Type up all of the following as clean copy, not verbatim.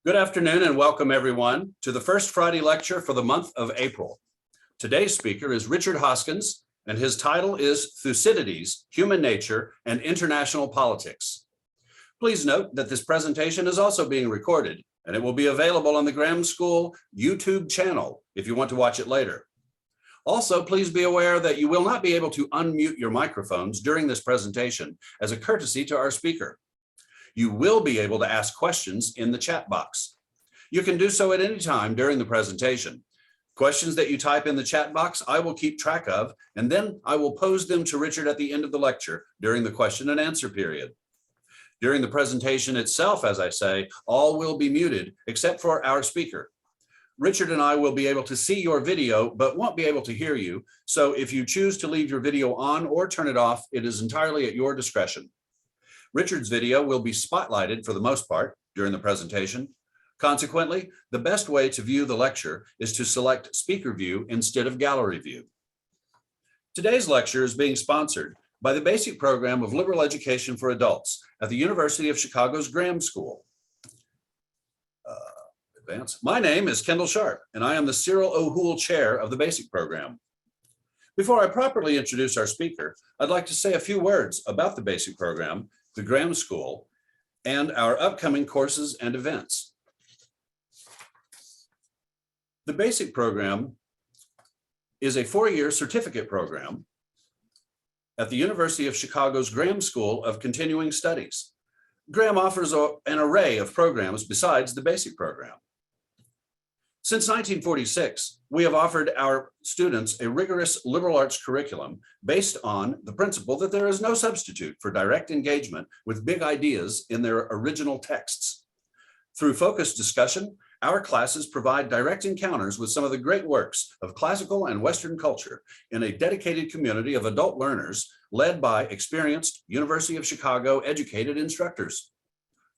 Good afternoon and welcome everyone to the first Friday lecture for the month of April. Today's speaker is Richard Hoskins, and his title is Thucydides, Human Nature and International Politics. Please note that this presentation is also being recorded, and it will be available on the Graham School YouTube channel if you want to watch it later. Also, please be aware that you will not be able to unmute your microphones during this presentation as a courtesy to our speaker. You will be able to ask questions in the chat box. You can do so at any time during the presentation. Questions that you type in the chat box, I will keep track of, and then I will pose them to Richard at the end of the lecture during the question and answer period. During the presentation itself, as I say, all will be muted except for our speaker. Richard and I will be able to see your video, but won't be able to hear you. So if you choose to leave your video on or turn it off, it is entirely at your discretion. Richard's video will be spotlighted for the most part during the presentation. Consequently, the best way to view the lecture is to select speaker view instead of gallery view. Today's lecture is being sponsored by the Basic Program of Liberal Education for Adults at the University of Chicago's Graham School. My name is Kendall Sharp, and I am the Cyril O'Hoole Chair of the Basic Program. Before I properly introduce our speaker, I'd like to say a few words about the Basic Program, the Graham School, and our upcoming courses and events. The Basic Program is a four-year certificate program at the University of Chicago's Graham School of Continuing Studies. Graham offers an array of programs besides the Basic Program. Since 1946, we have offered our students a rigorous liberal arts curriculum based on the principle that there is no substitute for direct engagement with big ideas in their original texts. Through focused discussion, our classes provide direct encounters with some of the great works of classical and Western culture in a dedicated community of adult learners led by experienced University of Chicago educated instructors.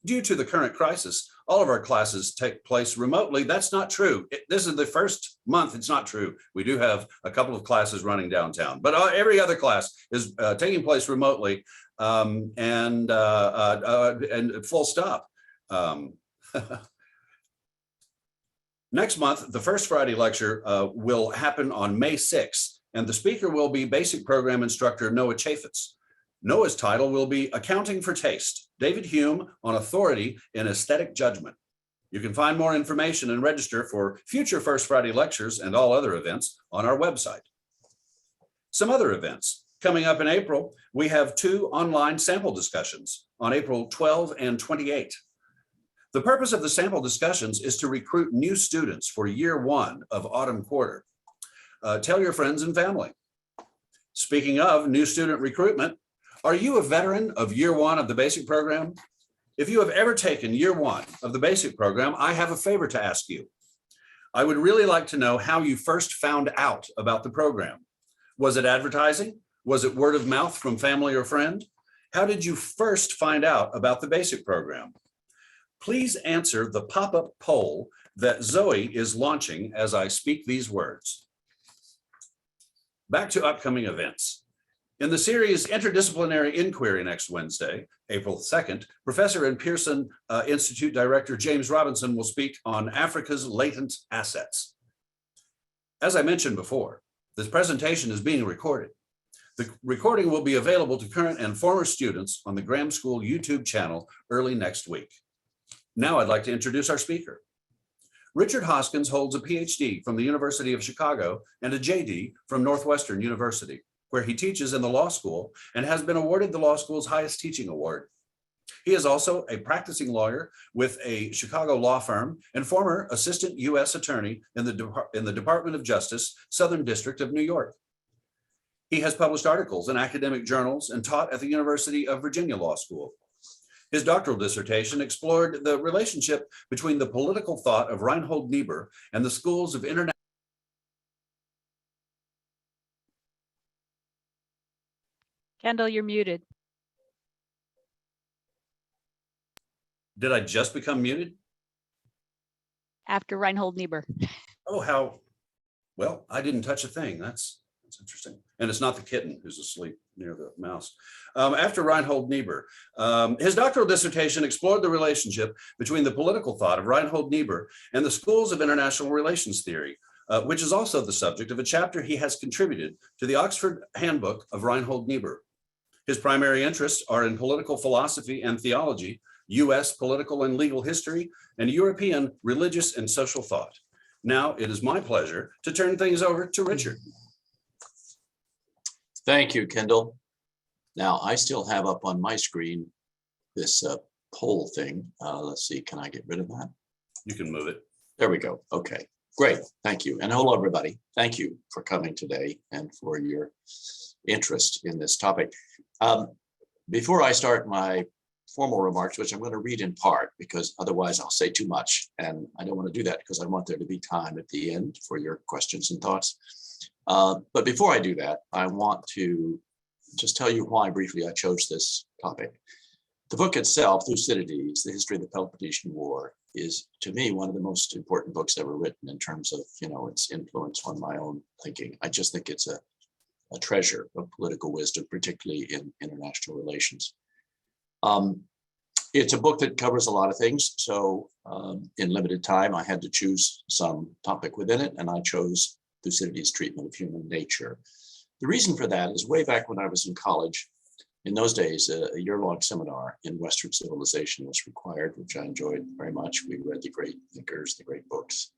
Due to the current crisis, all of our classes take place remotely. That's not true. This is the first month it's not true. We do have a couple of classes running downtown, but every other class is taking place remotely and full stop. Next month, the first Friday lecture will happen on May 6th, and the speaker will be Basic Program instructor Noah Chaffetz. Noah's title will be Accounting for Taste, David Hume on Authority in Aesthetic Judgment. You can find more information and register for future First Friday lectures and all other events on our website. Some other events. Coming up in April, we have two online sample discussions on April 12 and 28. The purpose of the sample discussions is to recruit new students for year one of autumn quarter. Tell your friends and family. Speaking of new student recruitment, are you a veteran of year one of the Basic Program? If you have ever taken year one of the Basic Program, I have a favor to ask you. I would really like to know how you first found out about the program. Was it advertising? Was it word of mouth from family or friend? How did you first find out about the Basic Program? Please answer the pop-up poll that Zoe is launching as I speak these words. Back to upcoming events. In the series Interdisciplinary Inquiry next Wednesday, April 2nd, Professor and Pearson Institute Director James Robinson will speak on Africa's latent assets. As I mentioned before, this presentation is being recorded. The recording will be available to current and former students on the Graham School YouTube channel early next week. Now I'd like to introduce our speaker. Richard Hoskins holds a PhD from the University of Chicago and a JD from Northwestern University, where he teaches in the law school and has been awarded the law school's highest teaching award. He is also a practicing lawyer with a Chicago law firm and former assistant U.S. attorney in the Department of Justice, Southern District of New York. He has published articles in academic journals and taught at the University of Virginia Law School. His doctoral dissertation explored the relationship between the political thought of Reinhold Niebuhr and the schools of international. Kendall, you're muted. Did I just become muted? After Reinhold Niebuhr. Oh, how, well, I didn't touch a thing. That's That's interesting. And it's not the kitten who's asleep near the mouse. After Reinhold Niebuhr, his doctoral dissertation explored the relationship between the political thought of Reinhold Niebuhr and the schools of international relations theory, which is also the subject of a chapter he has contributed to the Oxford Handbook of Reinhold Niebuhr. His primary interests are in political philosophy and theology, US political and legal history, and European religious and social thought. Now it is my pleasure to turn things over to Richard. Thank you, Kendall. Now, I still have up on my screen this poll thing. Let's see, can I get rid of that? You can move it. There we go. Okay, great. Thank you. And hello, everybody. Thank you for coming today and for your interest in this topic. Before I start my formal remarks, which I'm going to read in part because otherwise I'll say too much, and I don't want to do that because I want there to be time at the end for your questions and thoughts. But before I do that, I want to just tell you why briefly I chose this topic. The book itself, Thucydides, The History of the Peloponnesian War, is to me one of the most important books ever written in terms of, its influence on my own thinking. I just think it's a treasure of political wisdom, particularly in international relations. It's a book that covers a lot of things. So in limited time, I had to choose some topic within it, and I chose Thucydides' treatment of human nature. The reason for that is way back when I was in college, in those days, a year-long seminar in Western civilization was required, which I enjoyed very much. We read the great thinkers, the great books.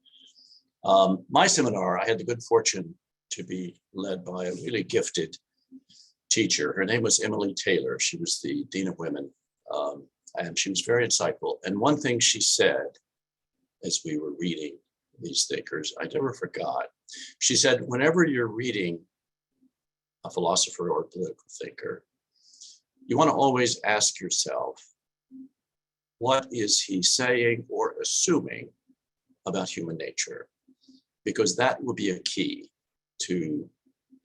My seminar, I had the good fortune to be led by a really gifted teacher. Her name was Emily Taylor. She was the Dean of Women, and she was very insightful. And one thing she said as we were reading these thinkers, I never forgot. She said, whenever you're reading a philosopher or a political thinker, you want to always ask yourself, what is he saying or assuming about human nature? Because that will be a key to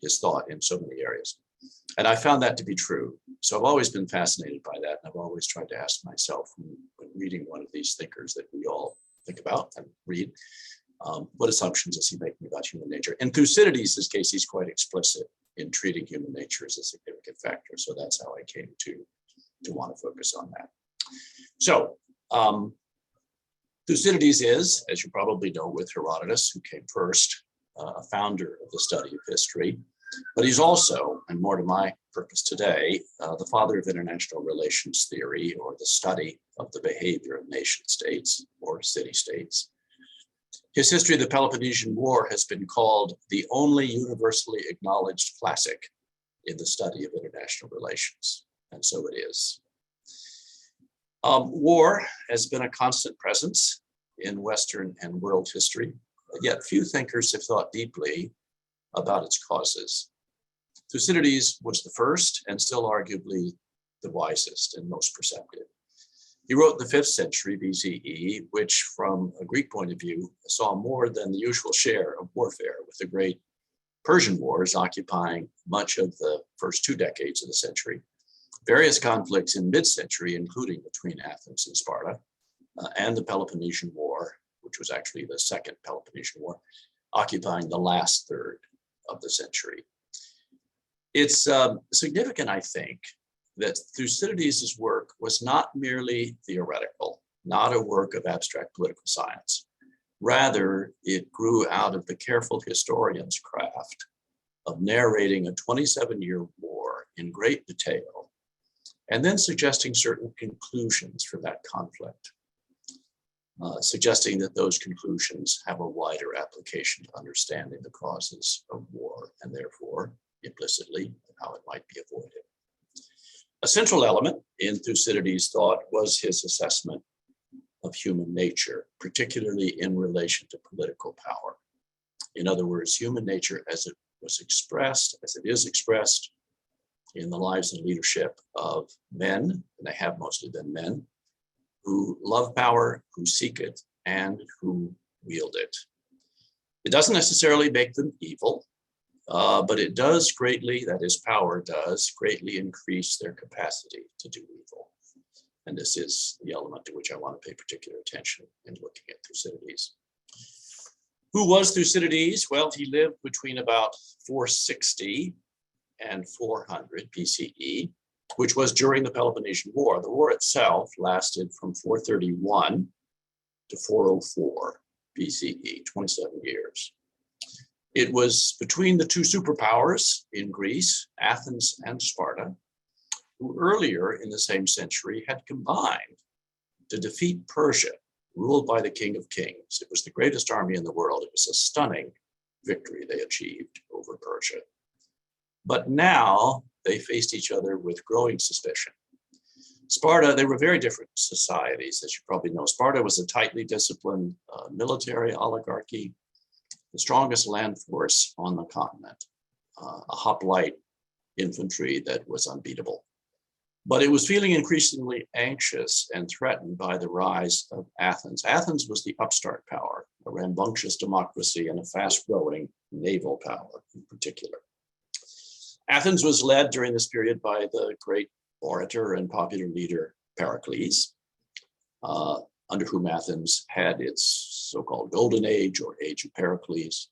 his thought in so many areas. And I found that to be true. So I've always been fascinated by that. And I've always tried to ask myself when reading one of these thinkers that we all think about and read, what assumptions is he making about human nature? In Thucydides' case, he's quite explicit in treating human nature as a significant factor. So that's how I came to want to focus on that. So Thucydides is, as you probably know, with Herodotus, who came first, a founder of the study of history, but he's also, and more to my purpose today, the father of international relations theory, or the study of the behavior of nation states or city-states. His History of the Peloponnesian War has been called the only universally acknowledged classic in the study of international relations, and so it is. War has been a constant presence in Western and world history, yet few thinkers have thought deeply about its causes. Thucydides was the first and still arguably the wisest and most perceptive. He wrote in the 5th century BCE, which from a Greek point of view saw more than the usual share of warfare, with the great Persian Wars occupying much of the first 2 decades of the century. Various conflicts in mid-century, including between Athens and Sparta, and the Peloponnesian War, which was actually the Second Peloponnesian War, occupying the last third of the century. It's significant, I think, that Thucydides' work was not merely theoretical, not a work of abstract political science. Rather, it grew out of the careful historian's craft of narrating a 27-year war in great detail, and then suggesting certain conclusions from that conflict, suggesting that those conclusions have a wider application to understanding the causes of war, and therefore, implicitly, how it might be avoided. A central element in Thucydides' thought was his assessment of human nature, particularly in relation to political power. In other words, human nature as it was expressed, as it is expressed in the lives and leadership of men, and they have mostly been men, who love power, who seek it, and who wield it. It doesn't necessarily make them evil, but it does greatly, that is, power does greatly increase their capacity to do evil. And this is the element to which I want to pay particular attention in looking at Thucydides. Who was Thucydides? Well, he lived between about 460 and 400 BCE, which was during the Peloponnesian War. The war itself lasted from 431 to 404 BCE, 27 years. It was between the two superpowers in Greece, Athens and Sparta, who earlier in the same century had combined to defeat Persia, ruled by the King of Kings. It was the greatest army in the world. It was a stunning victory they achieved over Persia. But now they faced each other with growing suspicion. Sparta, they were very different societies, as you probably know. Sparta was a tightly disciplined military oligarchy, the strongest land force on the continent, a hoplite infantry that was unbeatable. But it was feeling increasingly anxious and threatened by the rise of Athens. Athens was the upstart power, a rambunctious democracy and a fast-growing naval power in particular. Athens was led during this period by the great orator and popular leader Pericles, under whom Athens had its so-called golden age or age of Pericles.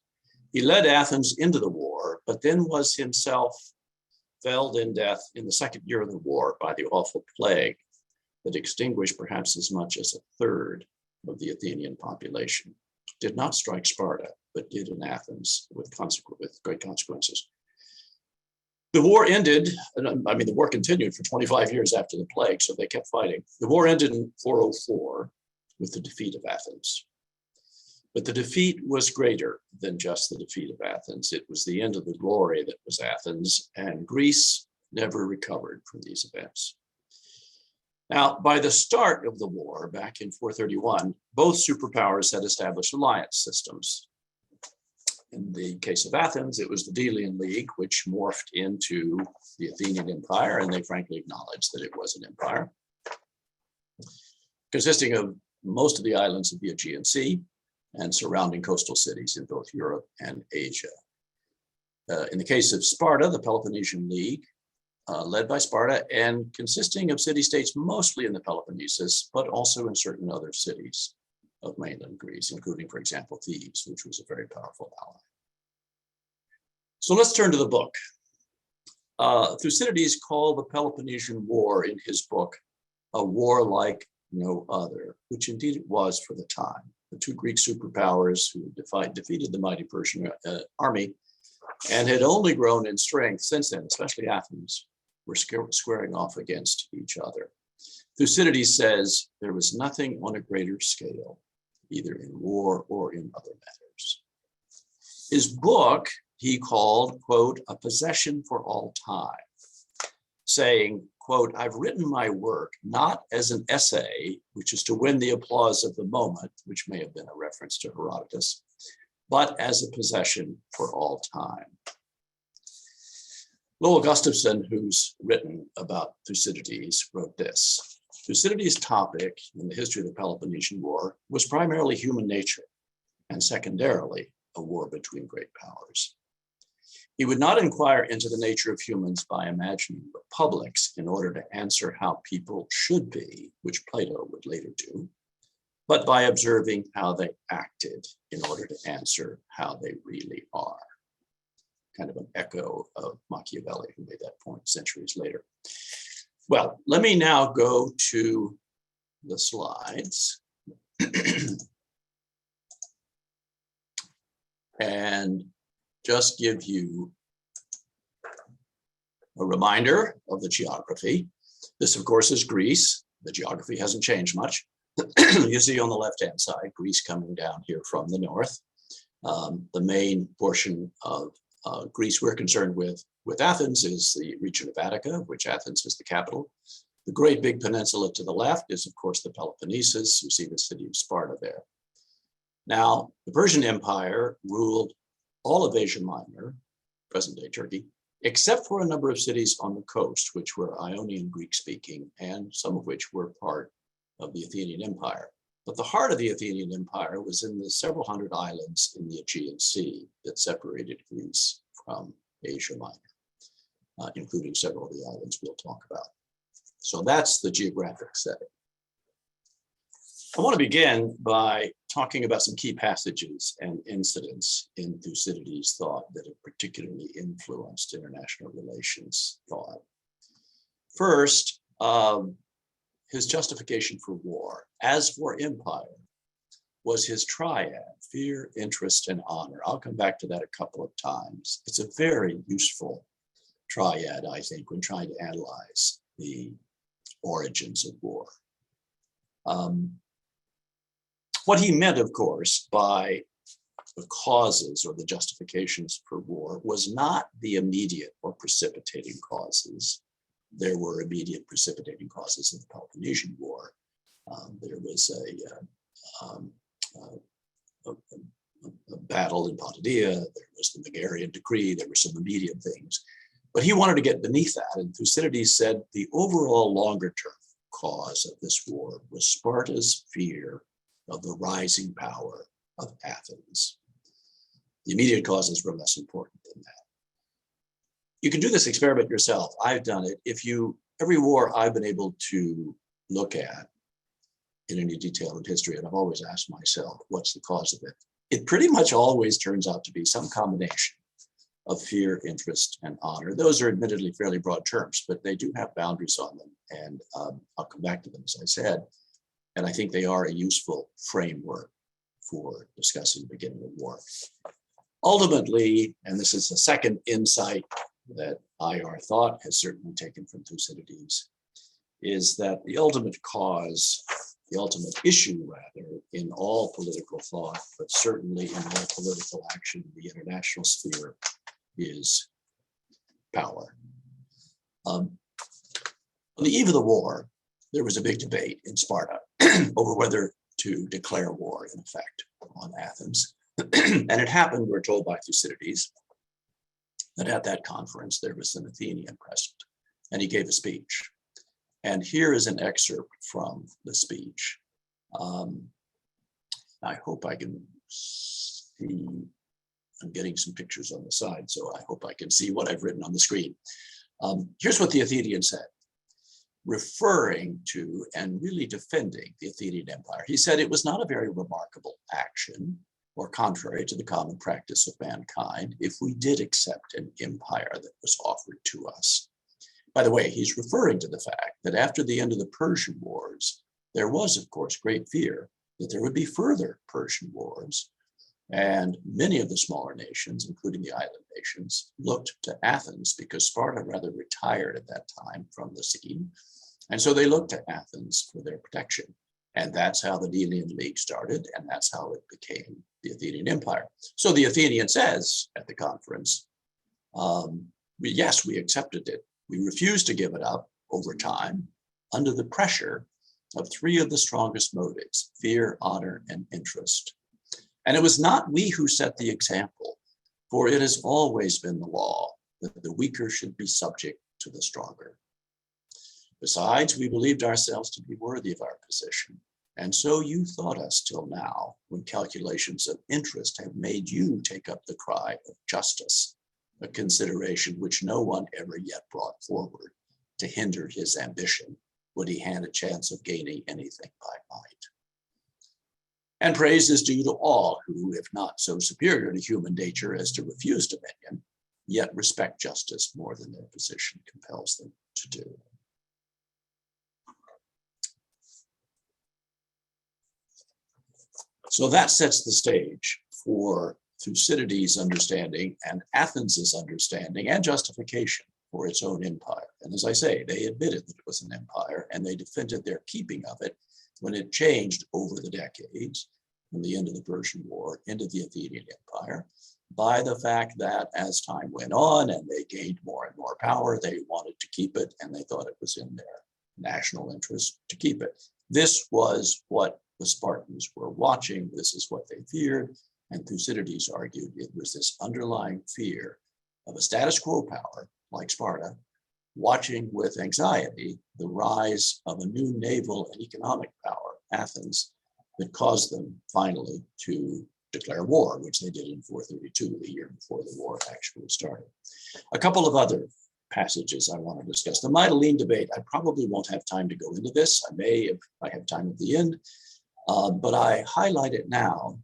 He led Athens into the war, but then was himself felled in death in the second year of the war by the awful plague that extinguished perhaps as much as a third of the Athenian population. Did not strike Sparta, but did in Athens with great consequences. The war ended, the war continued for 25 years after the plague, so they kept fighting. The war ended in 404 with the defeat of Athens. But the defeat was greater than just the defeat of Athens. It was the end of the glory that was Athens, and Greece never recovered from these events. Now, by the start of the war, back in 431, both superpowers had established alliance systems. In the case of Athens, it was the Delian League, which morphed into the Athenian Empire, and they frankly acknowledged that it was an empire, consisting of most of the islands of the Aegean Sea and surrounding coastal cities in both Europe and Asia. In the case of Sparta, the Peloponnesian League, led by Sparta and consisting of city-states mostly in the Peloponnesus, but also in certain other cities of mainland Greece, including, for example, Thebes, which was a very powerful ally. So let's turn to the book. Thucydides called the Peloponnesian War in his book a war like no other, which indeed it was for the time. The two Greek superpowers who defeated the mighty Persian army and had only grown in strength since then, especially Athens, were squaring off against each other. Thucydides says there was nothing on a greater scale, either in war or in other matters. His book he called, quote, a possession for all time, saying, quote, I've written my work not as an essay, which is to win the applause of the moment, which may have been a reference to Herodotus, but as a possession for all time. Lowell Gustafson, who's written about Thucydides, wrote this. Thucydides' topic in the history of the Peloponnesian War was primarily human nature, and secondarily, a war between great powers. He would not inquire into the nature of humans by imagining republics in order to answer how people should be, which Plato would later do, but by observing how they acted in order to answer how they really are. Kind of an echo of Machiavelli, who made that point centuries later. Well, let me now go to the slides and just give you a reminder of the geography. This, of course, is Greece. The geography hasn't changed much. You see on the left-hand side, Greece coming down here from the north. The main portion of Greece we're concerned with Athens is the region of Attica, which Athens is the capital. The great big peninsula to the left is, of course, the Peloponnesus. You see the city of Sparta there. Now, the Persian Empire ruled all of Asia Minor, present-day Turkey, except for a number of cities on the coast, which were Ionian Greek-speaking, and some of which were part of the Athenian Empire. But the heart of the Athenian Empire was in the several hundred islands in the Aegean Sea that separated Greece from Asia Minor, including several of the islands we'll talk about. So that's the geographic setting. I want to begin by talking about some key passages and incidents in Thucydides' thought that have particularly influenced international relations thought. First, his justification for war. As for empire, was his triad, fear, interest, and honor. I'll come back to that a couple of times. It's a very useful triad, I think, when trying to analyze the origins of war. What he meant, of course, by the causes or the justifications for war was not the immediate or precipitating causes. There were immediate precipitating causes in the Peloponnesian War. There was a battle in Potidaea. There was the Megarian decree. There were some immediate things. But he wanted to get beneath that. And Thucydides said the overall longer term cause of this war was Sparta's fear of the rising power of Athens. The immediate causes were less important than that. You can do this experiment yourself. I've done it. Every war I've been able to look at in any detail in history, and I've always asked myself, what's the cause of it? It pretty much always turns out to be some combination of fear, interest, and honor. Those are admittedly fairly broad terms, but they do have boundaries on them. And I'll come back to them, as I said. And I think they are a useful framework for discussing the beginning of war. Ultimately, and this is the second insight that IR thought has certainly taken from Thucydides, is that the ultimate cause, the ultimate issue rather, in all political thought, but certainly in all political action in the international sphere, is power. On the eve of the war, there was a big debate in Sparta over whether to declare war, in effect, on Athens. And it happened, we're told by Thucydides, that at that conference there was an Athenian present, and he gave a speech. And here is an excerpt from the speech. I hope I can see, I'm getting some pictures on the side, so I hope I can see what I've written on the screen. Here's what the Athenian said, referring to and really defending the Athenian Empire. He said it was not a very remarkable action or contrary to the common practice of mankind if we did accept an empire that was offered to us. By the way, he's referring to the fact that after the end of the Persian Wars, there was, of course, great fear that there would be further Persian wars. And many of the smaller nations, including the island nations, looked to Athens because Sparta rather retired at that time from the scene. And so they looked to Athens for their protection. And that's how the Melian League started, and that's how it became the Athenian Empire. So the Athenian says at the conference, yes, we accepted it. We refused to give it up over time under the pressure of three of the strongest motives: fear, honor, and interest. And it was not we who set the example, for it has always been the law that the weaker should be subject to the stronger. Besides, we believed ourselves to be worthy of our position. And so you thought us till now, when calculations of interest have made you take up the cry of justice, a consideration which no one ever yet brought forward to hinder his ambition would he had a chance of gaining anything by might. And praise is due to all who, if not so superior to human nature as to refuse dominion, yet respect justice more than their position compels them to do. So that sets the stage for Thucydides' understanding and Athens' understanding and justification for its own empire. And as I say, they admitted that it was an empire and they defended their keeping of it when it changed over the decades, from the end of the Persian War into the Athenian Empire, by the fact that as time went on and they gained more and more power, they wanted to keep it and they thought it was in their national interest to keep it. This was what the Spartans were watching. This is what they feared. And Thucydides argued it was this underlying fear of a status quo power like Sparta, watching with anxiety the rise of a new naval and economic power, Athens, that caused them finally to declare war, which they did in 432, the year before the war actually started. A couple of other passages I want to discuss. The Mytilene debate, I probably won't have time to go into this. I may if I have time at the end. But I highlight it now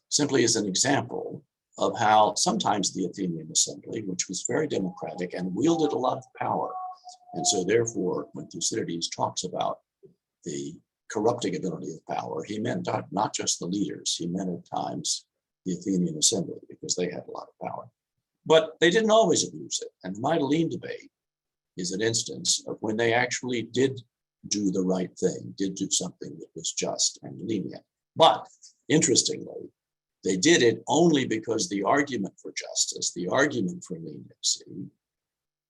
simply as an example of how sometimes the Athenian assembly, which was very democratic and wielded a lot of power, and so therefore when Thucydides talks about the corrupting ability of power, he meant not just the leaders, he meant at times the Athenian assembly, because they had a lot of power. But they didn't always abuse it. And the Mytilene debate is an instance of when they actually did do the right thing, did do something that was just and lenient. But interestingly, they did it only because the argument for justice, the argument for leniency,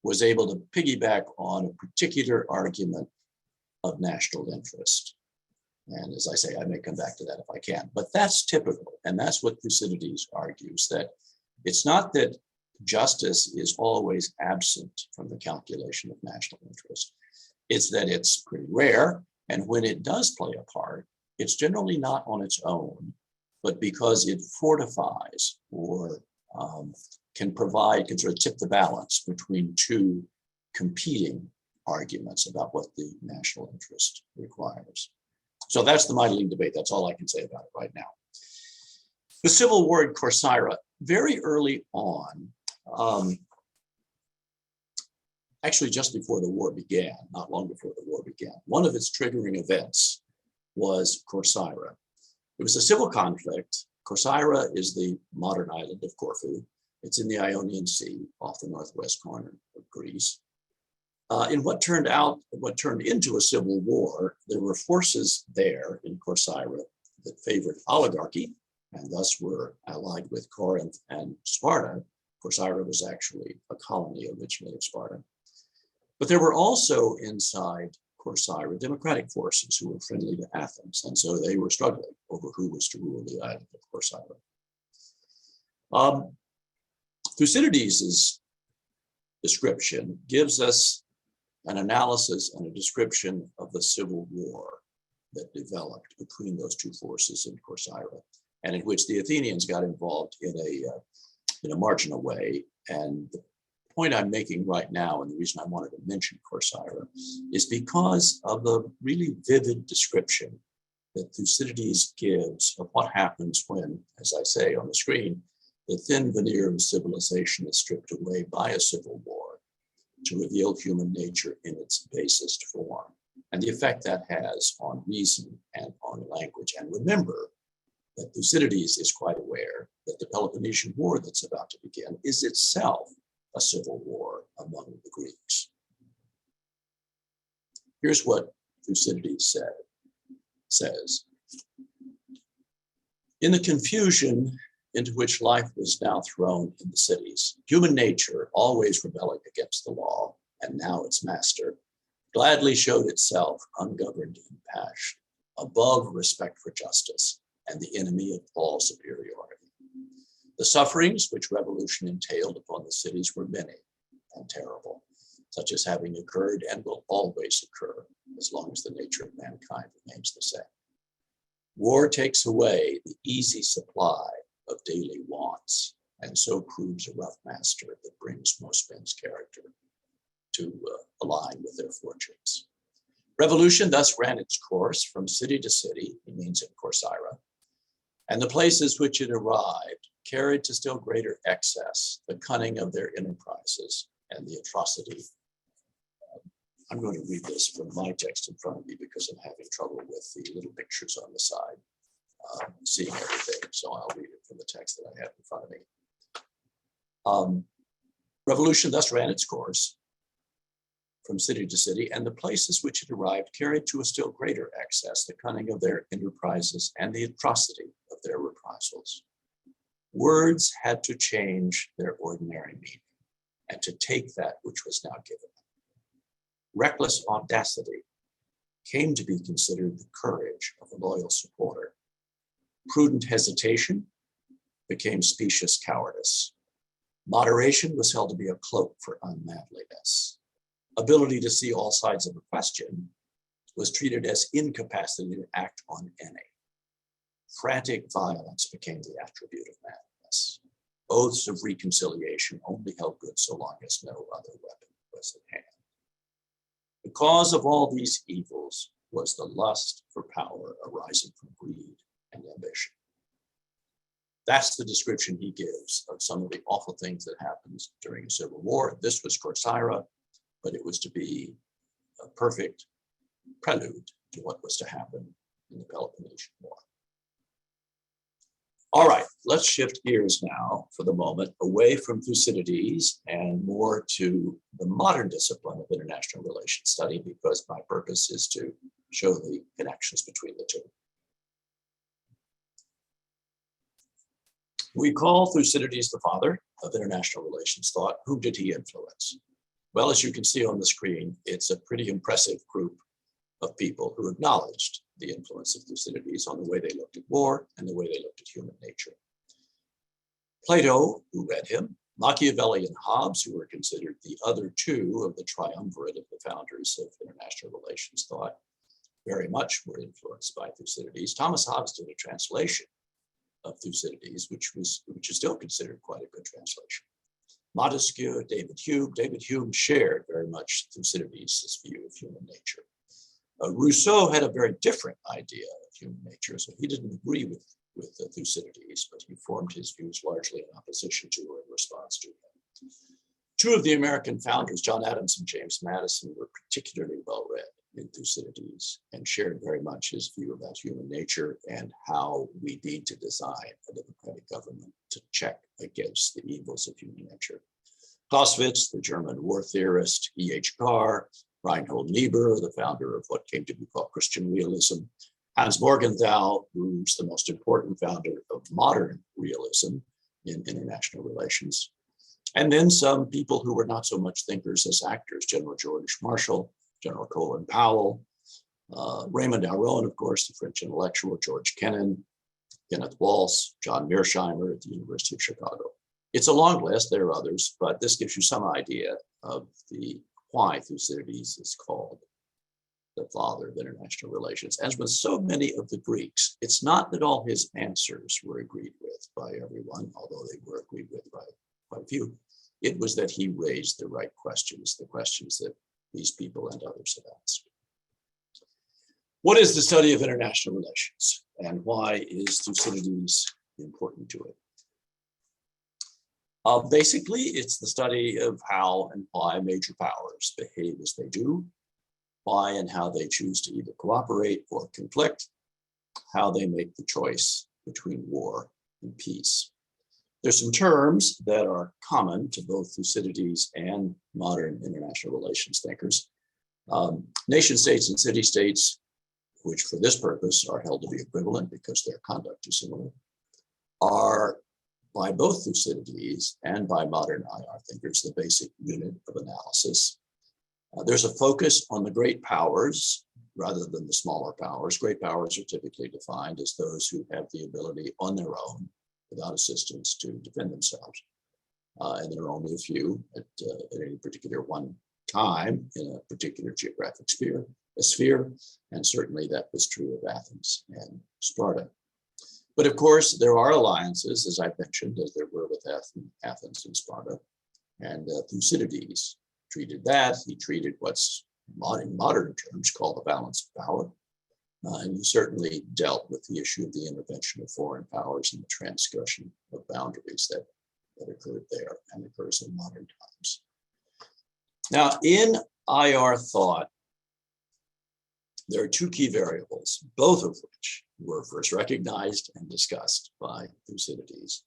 was able to piggyback on a particular argument of national interest. And as I say, I may come back to that if I can, but that's typical. And that's what Thucydides argues, that it's not that justice is always absent from the calculation of national interest. It's that it's pretty rare. And when it does play a part, it's generally not on its own, but because it fortifies or can sort of tip the balance between two competing arguments about what the national interest requires. So that's the Mytilene debate. That's all I can say about it right now. The Civil War in Corcyra, very early on, actually just before the war began, not long before the war began, one of its triggering events was Corcyra. It was a civil conflict. Corcyra is the modern island of Corfu. It's in the Ionian Sea off the northwest corner of Greece. In what turned into a civil war, there were forces there in Corcyra that favored oligarchy and thus were allied with Corinth and Sparta. Corcyra was actually a colony originally of Sparta. But there were also inside Corcyra democratic forces who were friendly to Athens, and so they were struggling over who was to rule the island of Corcyra. Thucydides' description gives us an analysis and a description of the civil war that developed between those two forces in Corcyra, and in which the Athenians got involved in a marginal way. And the point I'm making right now, and the reason I wanted to mention Corcyra, is because of the really vivid description that Thucydides gives of what happens when, as I say on the screen, the thin veneer of civilization is stripped away by a civil war to reveal human nature in its basest form, and the effect that has on reason and on language. And remember that Thucydides is quite aware that the Peloponnesian War that's about to begin is itself a civil war among the Greeks. Here's what Thucydides says. In the confusion into which life was now thrown in the cities, human nature, always rebelling against the law, and now its master, gladly showed itself ungoverned in passion, above respect for justice, and the enemy of all superiority. The sufferings which revolution entailed upon the cities were many and terrible, such as having occurred and will always occur as long as the nature of mankind remains the same. War takes away the easy supply of daily wants, and so proves a rough master that brings most men's character to align with their fortunes. Revolution thus ran its course from city to city, he means in Corcyra, and the places which it arrived carried to still greater excess the cunning of their enterprises and the atrocity. I'm going to read this from my text in front of me because I'm having trouble with the little pictures on the side, seeing everything. So I'll read it from the text that I have in front of me. Revolution thus ran its course from city to city, and the places which it arrived carried to a still greater excess the cunning of their enterprises and the atrocity of their reprisals. Words had to change their ordinary meaning and to take that which was now given them. Reckless audacity came to be considered the courage of a loyal supporter. Prudent hesitation became specious cowardice. Moderation was held to be a cloak for unmanliness. Ability to see all sides of a question was treated as incapacity to act on any. Frantic violence became the attribute of manliness. Oaths of reconciliation only held good so long as no other weapon was at hand. The cause of all these evils was the lust for power arising from greed That's the description he gives of some of the awful things that happened during a civil war. This was Corcyra, but it was to be a perfect prelude to what was to happen in the Peloponnesian War. All right, let's shift gears now for the moment away from Thucydides and more to the modern discipline of international relations study, because my purpose is to show the connections between the two. We call Thucydides the father of international relations thought. Who did he influence? Well, as you can see on the screen, it's a pretty impressive group of people who acknowledged the influence of Thucydides on the way they looked at war and the way they looked at human nature. Plato, who read him, Machiavelli and Hobbes, who were considered the other two of the triumvirate of the founders of international relations thought, very much were influenced by Thucydides. Thomas Hobbes did a translation of Thucydides, which is still considered quite a good translation. Montesquieu, David Hume shared very much Thucydides' view of human nature. Rousseau had a very different idea of human nature, so he didn't agree with Thucydides, but he formed his views largely in opposition to or in response to him. Two of the American founders, John Adams and James Madison, were particularly well read in Thucydides and shared very much his view about human nature and how we need to design a democratic government to check against the evils of human nature. Clausewitz, the German war theorist, E.H. Carr, Reinhold Niebuhr, the founder of what came to be called Christian realism, Hans Morgenthau, who's the most important founder of modern realism in international relations, and then some people who were not so much thinkers as actors, General George Marshall, General Colin Powell, Raymond Aron, of course, the French intellectual, George Kennan, Kenneth Walsh, John Mearsheimer at the University of Chicago. It's a long list, there are others, but this gives you some idea of why Thucydides is called the father of international relations. As with so many of the Greeks, it's not that all his answers were agreed with by everyone, although they were agreed with by quite a few. It was that he raised the right questions, the questions that these people and others have asked. What is the study of international relations, and why is Thucydides important to it? Basically, it's the study of how and why major powers behave as they do, why and how they choose to either cooperate or conflict, how they make the choice between war and peace. There's some terms that are common to both Thucydides and modern international relations thinkers. Nation states and city states, which for this purpose are held to be equivalent because their conduct is similar, are by both Thucydides and by modern IR thinkers the basic unit of analysis. There's a focus on the great powers rather than the smaller powers. Great powers are typically defined as those who have the ability on their own, without assistance, to defend themselves. And there are only a few at any particular one time in a particular geographic sphere, and certainly that was true of Athens and Sparta. But of course, there are alliances, as I mentioned, as there were with Athens and Sparta, and Thucydides treated that. He treated what's in modern terms called the balance of power. And he certainly dealt with the issue of the intervention of foreign powers and the transgression of boundaries that occurred there and occurs in modern times. Now, in IR thought, there are two key variables, both of which were first recognized and discussed by Thucydides.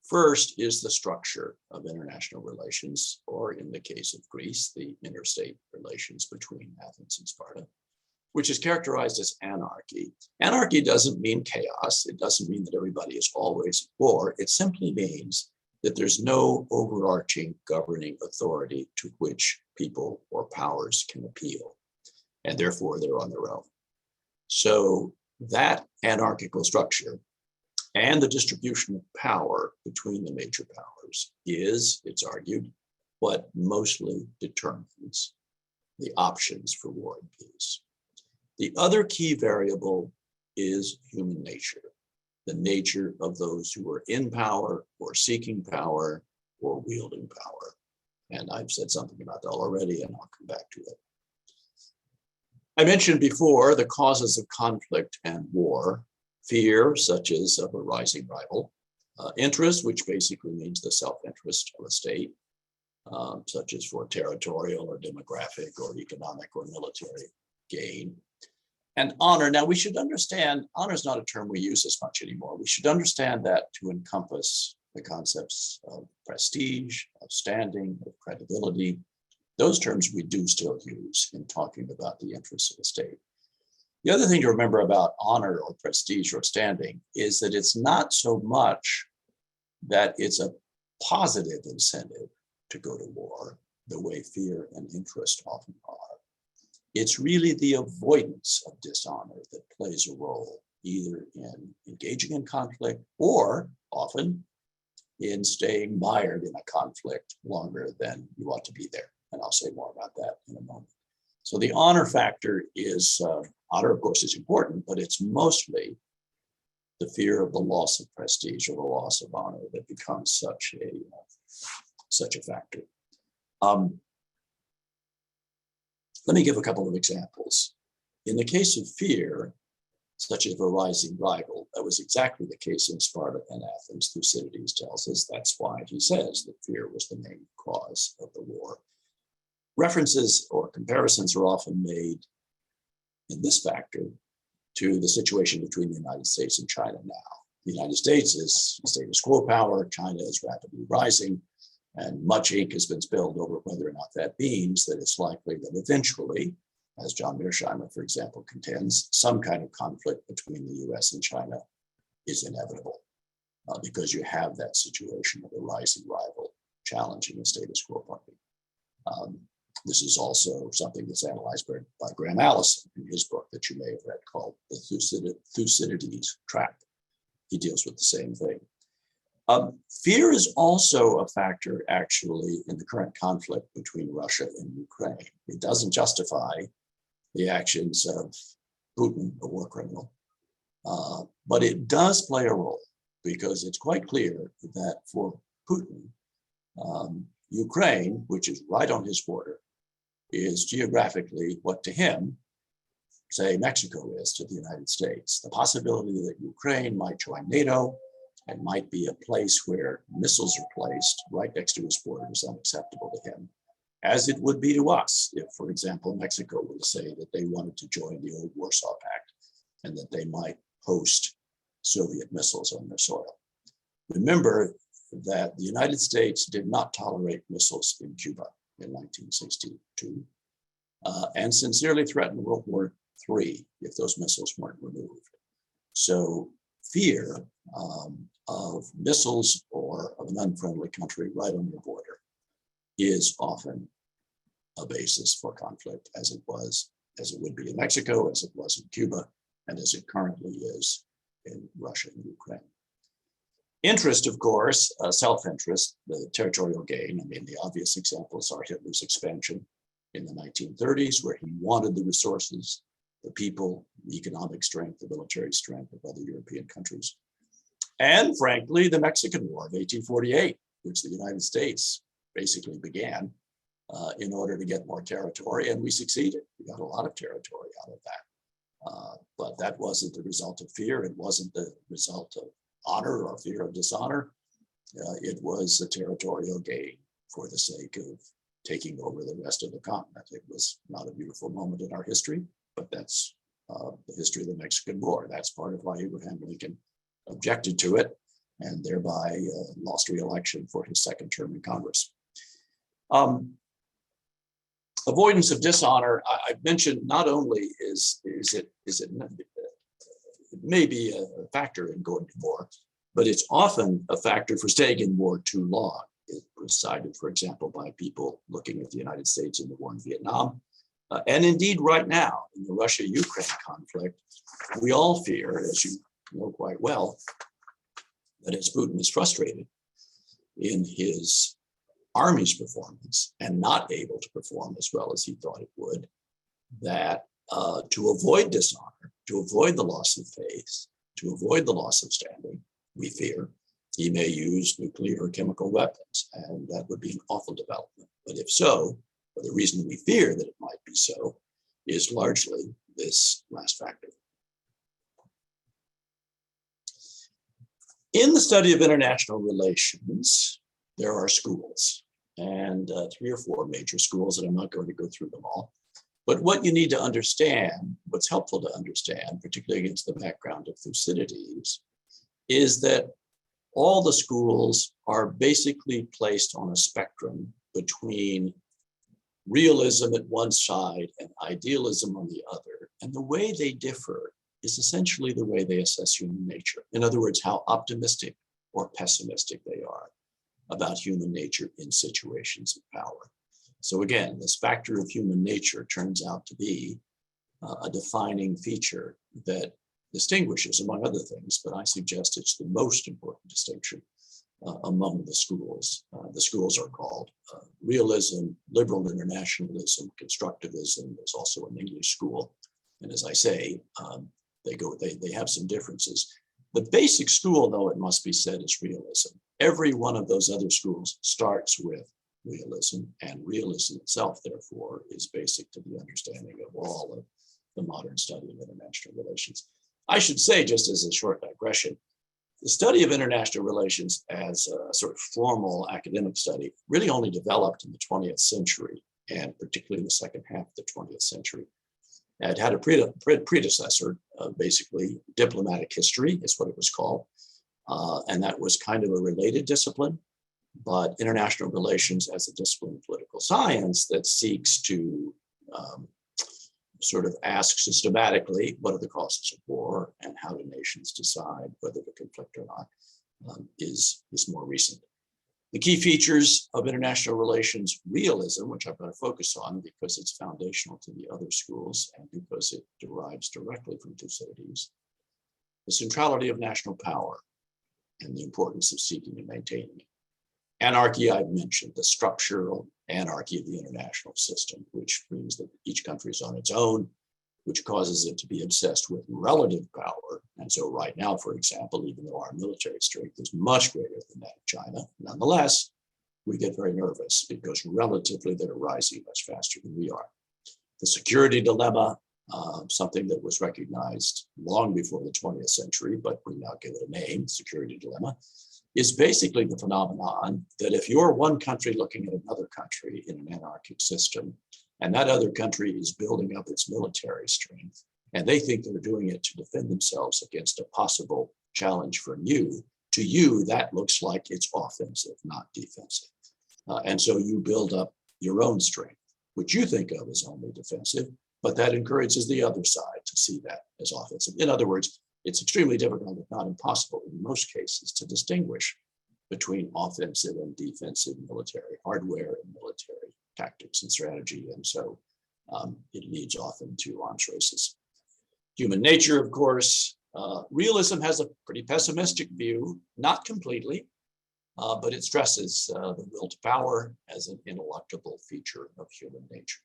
First is the structure of international relations, or in the case of Greece, the interstate relations between Athens and Sparta, which is characterized as anarchy. Anarchy doesn't mean chaos. It doesn't mean that everybody is always at war. It simply means that there's no overarching governing authority to which people or powers can appeal, and therefore they're on their own. So that anarchical structure and the distribution of power between the major powers is, it's argued, what mostly determines the options for war and peace. The other key variable is human nature, the nature of those who are in power or seeking power or wielding power. And I've said something about that already, and I'll come back to it. I mentioned before the causes of conflict and war, fear, such as of a rising rival, Interest, which basically means the self-interest of a state, such as for territorial or demographic or economic or military gain. And honor. Now we should understand, honor is not a term we use as much anymore. We should understand that to encompass the concepts of prestige, of standing, of credibility. Those terms we do still use in talking about the interests of the state. The other thing to remember about honor or prestige or standing is that it's not so much that it's a positive incentive to go to war, the way fear and interest often are. It's really the avoidance of dishonor that plays a role, either in engaging in conflict or often in staying mired in a conflict longer than you ought to be there. And I'll say more about that in a moment. So the honor factor is, honor of course is important, but it's mostly the fear of the loss of prestige or the loss of honor that becomes such a factor. Let me give a couple of examples. In the case of fear, such as a rising rival, that was exactly the case in Sparta and Athens. Thucydides tells us that's why he says that fear was the main cause of the war. References or comparisons are often made in this factor to the situation between the United States and China now. The United States is a status quo power, China is rapidly rising, and much ink has been spilled over whether or not that means that it's likely that eventually, as John Mearsheimer, for example, contends, some kind of conflict between the US and China is inevitable because you have that situation of a rising rival challenging the status quo party. This is also something that's analyzed by Graham Allison in his book that you may have read called The Thucydides Trap. He deals with the same thing. Fear is also a factor actually in the current conflict between Russia and Ukraine. It doesn't justify the actions of Putin, a war criminal, but it does play a role because it's quite clear that for Putin, Ukraine, which is right on his border, is geographically what to him, say, Mexico is to the United States. The possibility that Ukraine might join NATO and might be a place where missiles are placed right next to his border is unacceptable to him, as it would be to us if, for example, Mexico were to say that they wanted to join the old Warsaw Pact and that they might host Soviet missiles on their soil. Remember that the United States did not tolerate missiles in Cuba in 1962 and sincerely threatened World War III if those missiles weren't removed. So fear of missiles or of an unfriendly country right on your border is often a basis for conflict, as it would be in Mexico, as it was in Cuba, and as it currently is in Russia and Ukraine. Interest, of course, self-interest, the territorial gain. I mean, the obvious examples are Hitler's expansion in the 1930s, where he wanted the resources, the people, the economic strength, the military strength of other European countries. And frankly, the Mexican War of 1848, which the United States basically began in order to get more territory, and we succeeded. We got a lot of territory out of that. But that wasn't the result of fear. It wasn't the result of honor or fear of dishonor. It was a territorial gain for the sake of taking over the rest of the continent. It was not a beautiful moment in our history, but that's the history of the Mexican War. That's part of why Abraham Lincoln objected to it and thereby lost re-election for his second term in Congress. Avoidance of dishonor, I've mentioned, not only is it may be a factor in going to war, but it's often a factor for staying in war too long. It was cited, for example, by people looking at the United States in the war in Vietnam. And indeed, right now, in the Russia-Ukraine conflict, we all fear, as you know quite well, that as Putin is frustrated in his army's performance and not able to perform as well as he thought it would, that to avoid dishonor, to avoid the loss of faith, to avoid the loss of standing, we fear he may use nuclear or chemical weapons, and that would be an awful development. But if so, or the reason we fear that it might be so is largely this last factor. In the study of international relations, there are schools, and 3 or 4 major schools, and I'm not going to go through them all. But what you need to understand, what's helpful to understand, particularly against the background of Thucydides, is that all the schools are basically placed on a spectrum between realism at one side and idealism on the other. And the way they differ is essentially the way they assess human nature. In other words, how optimistic or pessimistic they are about human nature in situations of power. So again, this factor of human nature turns out to be a defining feature that distinguishes, among other things, but I suggest it's the most important distinction among the schools. The schools are called realism, liberal internationalism, constructivism. There's also an English school. And as I say, they have some differences. The basic school, though, it must be said, is realism. Every one of those other schools starts with realism, and realism itself, therefore, is basic to the understanding of all of the modern study of international relations. I should say, just as a short digression, the study of international relations as a sort of formal academic study really only developed in the 20th century, and particularly in the second half of the 20th century. It had a predecessor, basically diplomatic history is what it was called, and that was kind of a related discipline. But international relations as a discipline of political science that seeks to sort of ask systematically what are the causes of war and how do nations decide whether to conflict or not is more recent. The key features of international relations realism, which I'm going to focus on because it's foundational to the other schools and because it derives directly from Thucydides, the centrality of national power and the importance of seeking and maintaining it. Anarchy, I've mentioned, the structural anarchy of the international system, which means that each country is on its own, which causes it to be obsessed with relative power. And so right now, for example, even though our military strength is much greater than that of China, nonetheless, we get very nervous because relatively they're rising much faster than we are. The security dilemma, something that was recognized long before the 20th century, but we now give it a name, security dilemma, is basically the phenomenon that if you're one country looking at another country in an anarchic system, and that other country is building up its military strength, and they think they're doing it to defend themselves against a possible challenge from you, to you, that looks like it's offensive, not defensive. And so you build up your own strength, which you think of as only defensive, but that encourages the other side to see that as offensive. In other words, it's extremely difficult, if not impossible, in most cases, to distinguish between offensive and defensive military hardware and military tactics and strategy. And so it leads often to arms races. Human nature, of course, realism has a pretty pessimistic view, not completely, but it stresses the will to power as an ineluctable feature of human nature.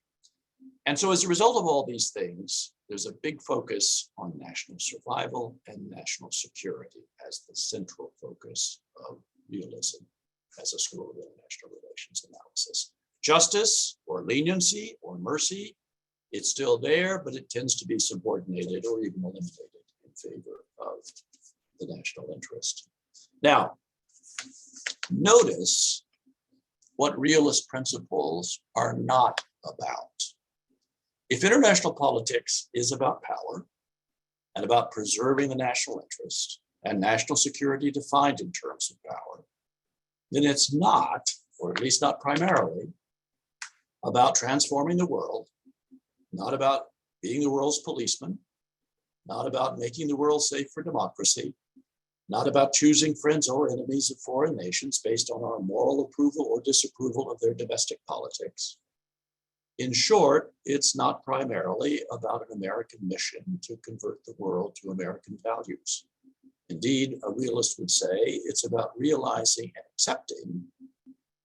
And so as a result of all these things, there's a big focus on national survival and national security as the central focus of realism as a school of international relations analysis. Justice or leniency or mercy, it's still there, but it tends to be subordinated or even eliminated in favor of the national interest. Now, notice what realist principles are not about. If international politics is about power and about preserving the national interest and national security defined in terms of power, then it's not, or at least not primarily, about transforming the world, not about being the world's policeman, not about making the world safe for democracy, not about choosing friends or enemies of foreign nations based on our moral approval or disapproval of their domestic politics. In short, it's not primarily about an American mission to convert the world to American values. Indeed, a realist would say it's about realizing and accepting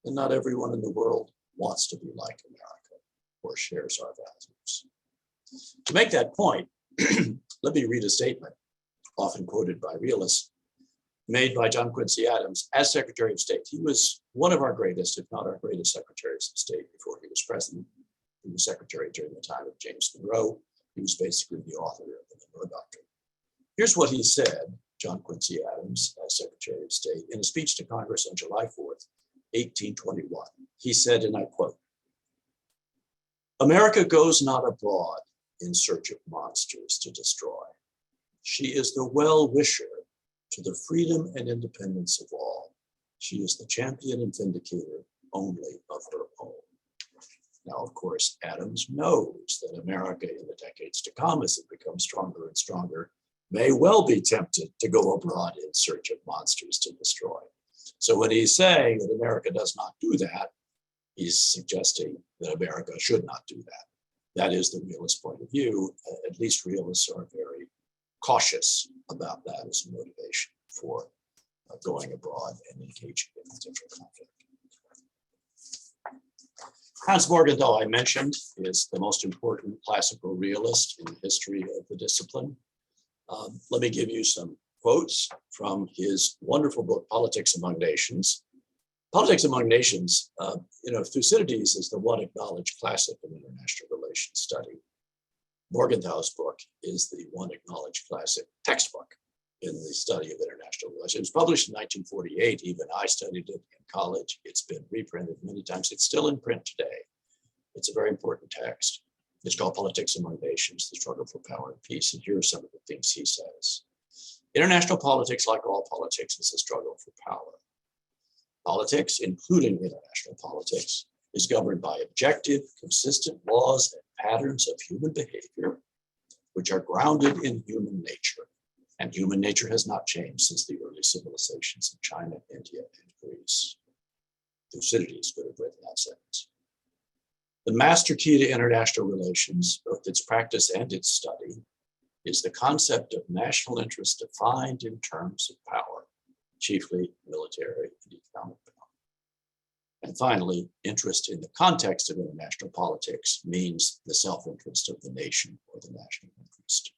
that not everyone in the world wants to be like America or shares our values. To make that point, let me read a statement, often quoted by realists, made by John Quincy Adams as Secretary of State. He was one of our greatest, if not our greatest secretaries of state before he was president. He was secretary during the time of James Monroe. He was basically the author of the Monroe Doctrine. Here's what he said John Quincy Adams, as Secretary of State, in a speech to Congress on July 4th, 1821. He said, and I quote, "America goes not abroad in search of monsters to destroy. She is the well-wisher to the freedom and independence of all. She is the champion and vindicator only of her own." Now, of course, Adams knows that America in the decades to come, as it becomes stronger and stronger, may well be tempted to go abroad in search of monsters to destroy. So when he's saying that America does not do that, he's suggesting that America should not do that. That is the realist point of view. At least realists are very cautious about that as a motivation for going abroad and engaging in potential conflict. Hans Morgenthau, I mentioned, is the most important classical realist in the history of the discipline. Let me give you some quotes from his wonderful book, Politics Among Nations. Politics Among Nations, Thucydides is the one acknowledged classic in international relations study. Morgenthau's book is the one acknowledged classic textbook in the study of international relations. It was published in 1948. Even I studied it in college. It's been reprinted many times. It's still in print today. It's a very important text. It's called Politics Among Nations, the Struggle for Power and Peace. And here are some of the things he says. International politics, like all politics, is a struggle for power. Politics, including international politics, is governed by objective, consistent laws and patterns of human behavior, which are grounded in human nature. And human nature has not changed since the early civilizations of China, India, and Greece. Thucydides could have written that sentence. The master key to international relations, both its practice and its study, is the concept of national interest defined in terms of power, chiefly military and economic power. And finally, interest in the context of international politics means the self-interest of the nation or the national interest.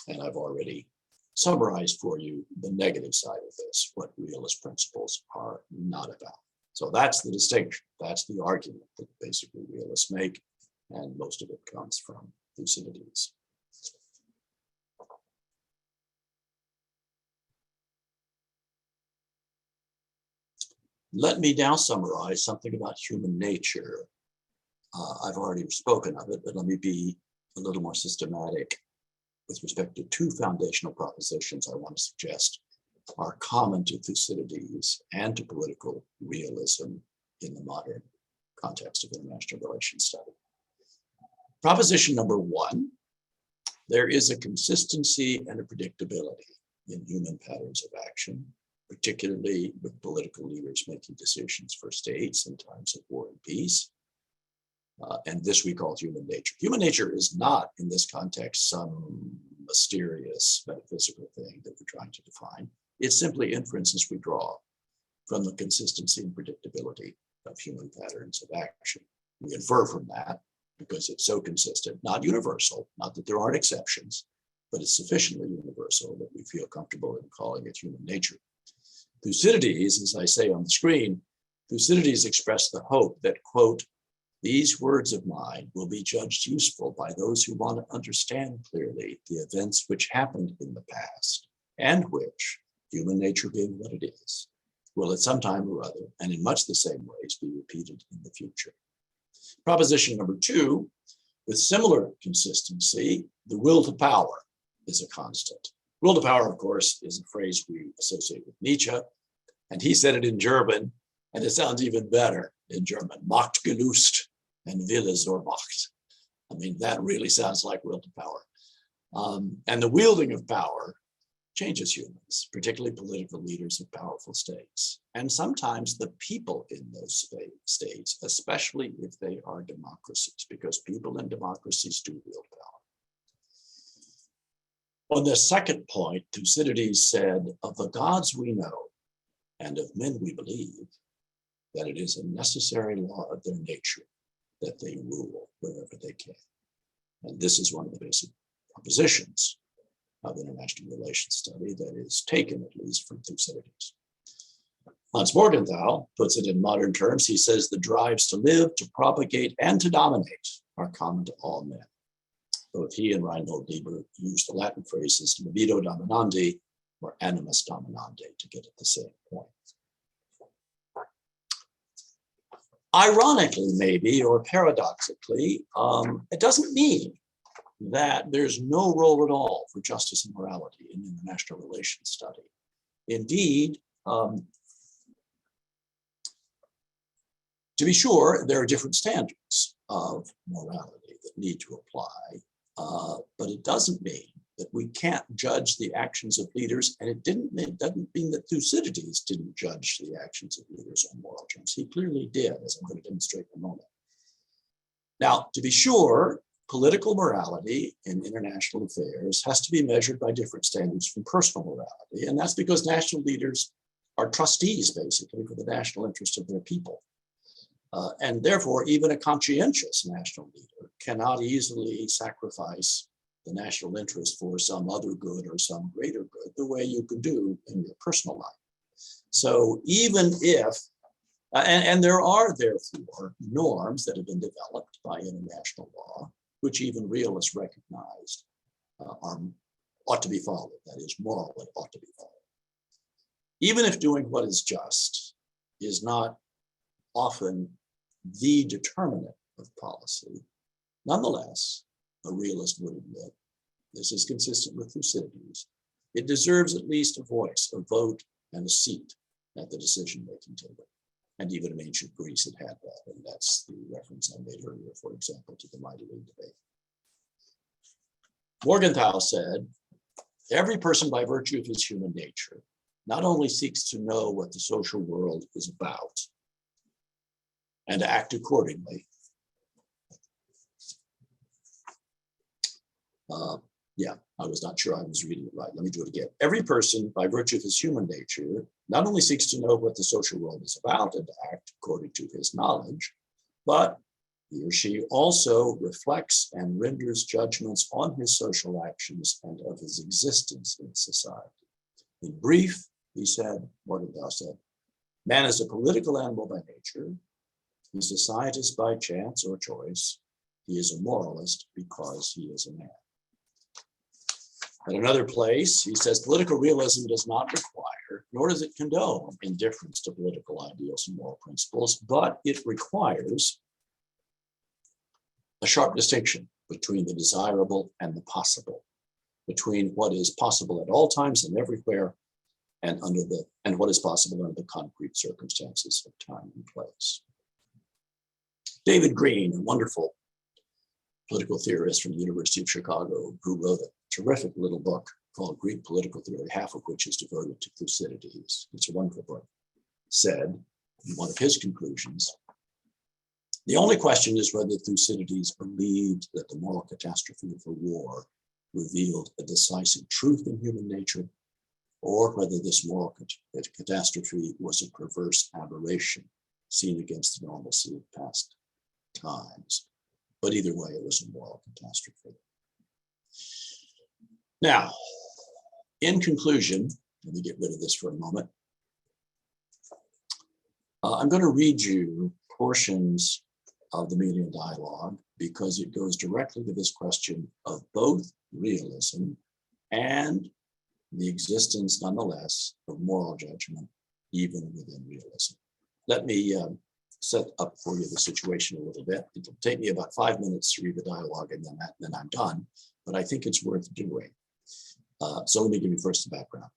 And I've already summarized for you the negative side of this, what realist principles are not about. So that's the distinction. That's the argument that basically realists make, and most of it comes from Thucydides. Let me now summarize something about human nature. I've already spoken of it, but let me be a little more systematic with respect to two foundational propositions I want to suggest are common to Thucydides and to political realism in the modern context of international relations study. Proposition number one, there is a consistency and a predictability in human patterns of action, particularly with political leaders making decisions for states in times of war and peace. And this we call human nature. Human nature is not, in this context, some mysterious metaphysical thing that we're trying to define. It's simply inferences we draw from the consistency and predictability of human patterns of action. We infer from that because it's so consistent, not universal, not that there aren't exceptions, but it's sufficiently universal that we feel comfortable in calling it human nature. Thucydides, as I say on the screen, Thucydides expressed the hope that, quote, "These words of mine will be judged useful by those who want to understand clearly the events which happened in the past and which, human nature being what it is, will at some time or other, and in much the same ways, be repeated in the future." Proposition number two, with similar consistency, the will to power is a constant. Will to power, of course, is a phrase we associate with Nietzsche, and he said it in German, and it sounds even better in German, Machtgelust and Wille zur Macht. I mean, that really sounds like will to power. And the wielding of power changes humans, particularly political leaders of powerful states, and sometimes the people in those states, especially if they are democracies, because people in democracies do wield power. On the second point, Thucydides said, "Of the gods we know, and of men we believe, that it is a necessary law of their nature that they rule wherever they can." And this is one of the basic propositions of international relations study that is taken, at least, from Thucydides. Hans Morgenthau puts it in modern terms. He says the drives to live, to propagate, and to dominate are common to all men. Both he and Reinhold Niebuhr use the Latin phrases libido dominandi or animus dominandi to get at the same point. Ironically, maybe, or paradoxically, it doesn't mean that there's no role at all for justice and morality in international relations study. Indeed, to be sure, there are different standards of morality that need to apply, but it doesn't mean that we can't judge the actions of leaders, and it doesn't mean that Thucydides didn't judge the actions of leaders on moral terms. He clearly did, as I'm going to demonstrate in a moment. Now, to be sure, political morality in international affairs has to be measured by different standards from personal morality, and that's because national leaders are trustees, basically, for the national interest of their people. And therefore, even a conscientious national leader cannot easily sacrifice the national interest for some other good or some greater good, the way you could do in your personal life. So even if, and there are therefore norms that have been developed by international law, which even realists recognized ought to be followed, that is, morally ought to be followed. Even if doing what is just is not often the determinant of policy, nonetheless, a realist would admit, this is consistent with Thucydides, it deserves at least a voice, a vote, and a seat at the decision-making table. And even in ancient Greece, it had that, and that's the reference I made earlier, for example, to the mighty league debate. Morgenthau said, every person by virtue of his human nature not only seeks to know what the social world is about and to act accordingly. Yeah, I was not sure I was reading it right. Let me do it again. Every person, by virtue of his human nature, not only seeks to know what the social world is about and to act according to his knowledge, but he or she also reflects and renders judgments on his social actions and of his existence in society. In brief, he said, Morgenthau said, man is a political animal by nature. He's a scientist by chance or choice. He is a moralist because he is a man. At another place, he says, political realism does not require, nor does it condone, indifference to political ideals and moral principles, but it requires a sharp distinction between the desirable and the possible, between what is possible at all times and everywhere, and what is possible under the concrete circumstances of time and place. David Green, a wonderful political theorist from the University of Chicago, who wrote a terrific little book called Greek Political Theory, half of which is devoted to Thucydides. It's a wonderful book. Said, in one of his conclusions, the only question is whether Thucydides believed that the moral catastrophe of the war revealed a decisive truth in human nature, or whether this moral catastrophe was a perverse aberration seen against the normalcy of past times. But either way, it was a moral catastrophe. Now, in conclusion, let me get rid of this for a moment. I'm going to read you portions of the Melian Dialogue because it goes directly to this question of both realism and the existence, nonetheless, of moral judgment, even within realism. Let me set up for you the situation a little bit. It'll take me about 5 minutes to read the dialogue and then I'm done, but I think it's worth doing. So let me give you first the background.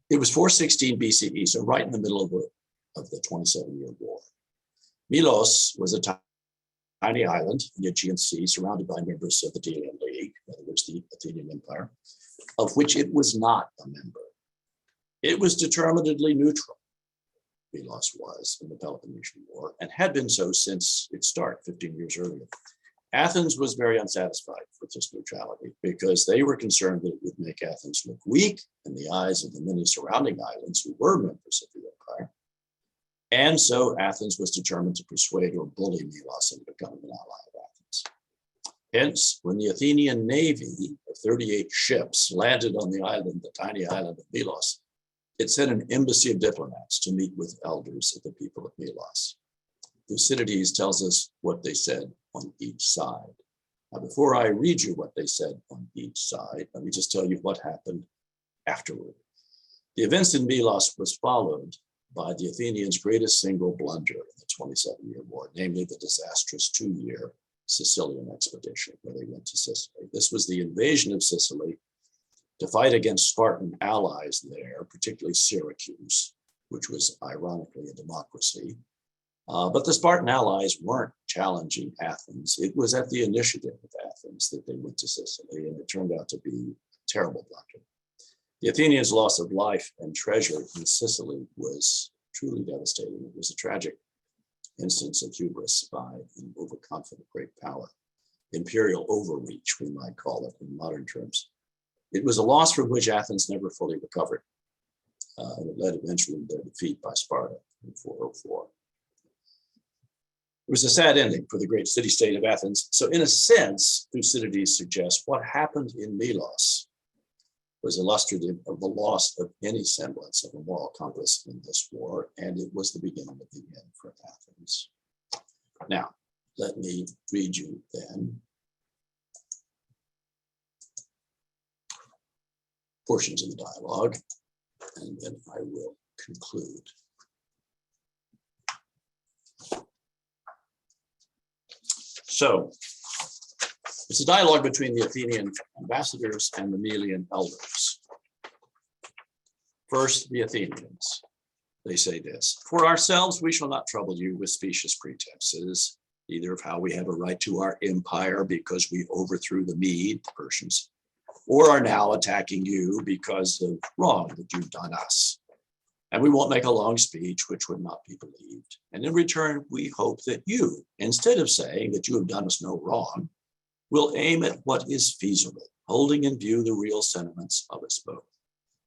It was 416 BCE, so right in the middle of the 27-year war. Melos was a tiny island in the Aegean Sea surrounded by members of the Delian League, in other words, the Athenian Empire, of which it was not a member. It was determinedly neutral, Melos was, in the Peloponnesian War, and had been so since its start 15 years earlier. Athens was very unsatisfied with this neutrality because they were concerned that it would make Athens look weak in the eyes of the many surrounding islands who were members of the empire. And so Athens was determined to persuade or bully Melos into becoming an ally of Athens. Hence, when the Athenian navy of 38 ships landed on the island, the tiny island of Melos, it sent an embassy of diplomats to meet with elders of the people of Melos. Thucydides tells us what they said on each side. Now, before I read you what they said on each side, let me just tell you what happened afterward. The events in Melos was followed by the Athenians' greatest single blunder in the 27-year war, namely the disastrous 2-year Sicilian expedition where they went to Sicily. This was the invasion of Sicily to fight against Spartan allies there, particularly Syracuse, which was ironically a democracy. But the Spartan allies weren't challenging Athens. It was at the initiative of Athens that they went to Sicily, and it turned out to be a terrible blunder. The Athenians' loss of life and treasure in Sicily was truly devastating. It was a tragic instance of hubris by an overconfident great power. Imperial overreach, we might call it in modern terms. It was a loss from which Athens never fully recovered. And it led eventually to their defeat by Sparta in 404. It was a sad ending for the great city-state of Athens. So in a sense, Thucydides suggests what happened in Melos was illustrative of the loss of any semblance of a moral compass in this war, and it was the beginning of the end for Athens. Now, let me read you then portions of the dialogue, and then I will conclude. So, it's a dialogue between the Athenian ambassadors and the Melian elders. First, the Athenians. They say this: "For ourselves, we shall not trouble you with specious pretenses, either of how we have a right to our empire because we overthrew the Mede, the Persians, or are now attacking you because of wrong that you've done us. And we won't make a long speech which would not be believed. And in return, we hope that you, instead of saying that you have done us no wrong, will aim at what is feasible, holding in view the real sentiments of us both.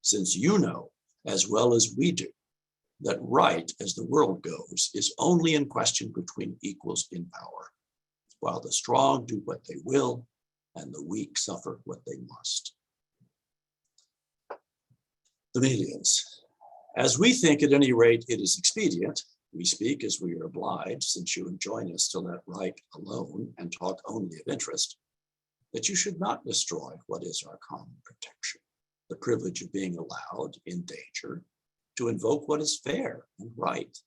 Since you know, as well as we do, that right, as the world goes, is only in question between equals in power, while the strong do what they will, and the weak suffer what they must." The Melians. "As we think at any rate it is expedient, we speak as we are obliged, since you enjoin us to let right alone and talk only of interest, that you should not destroy what is our common protection, the privilege of being allowed in danger to invoke what is fair and right.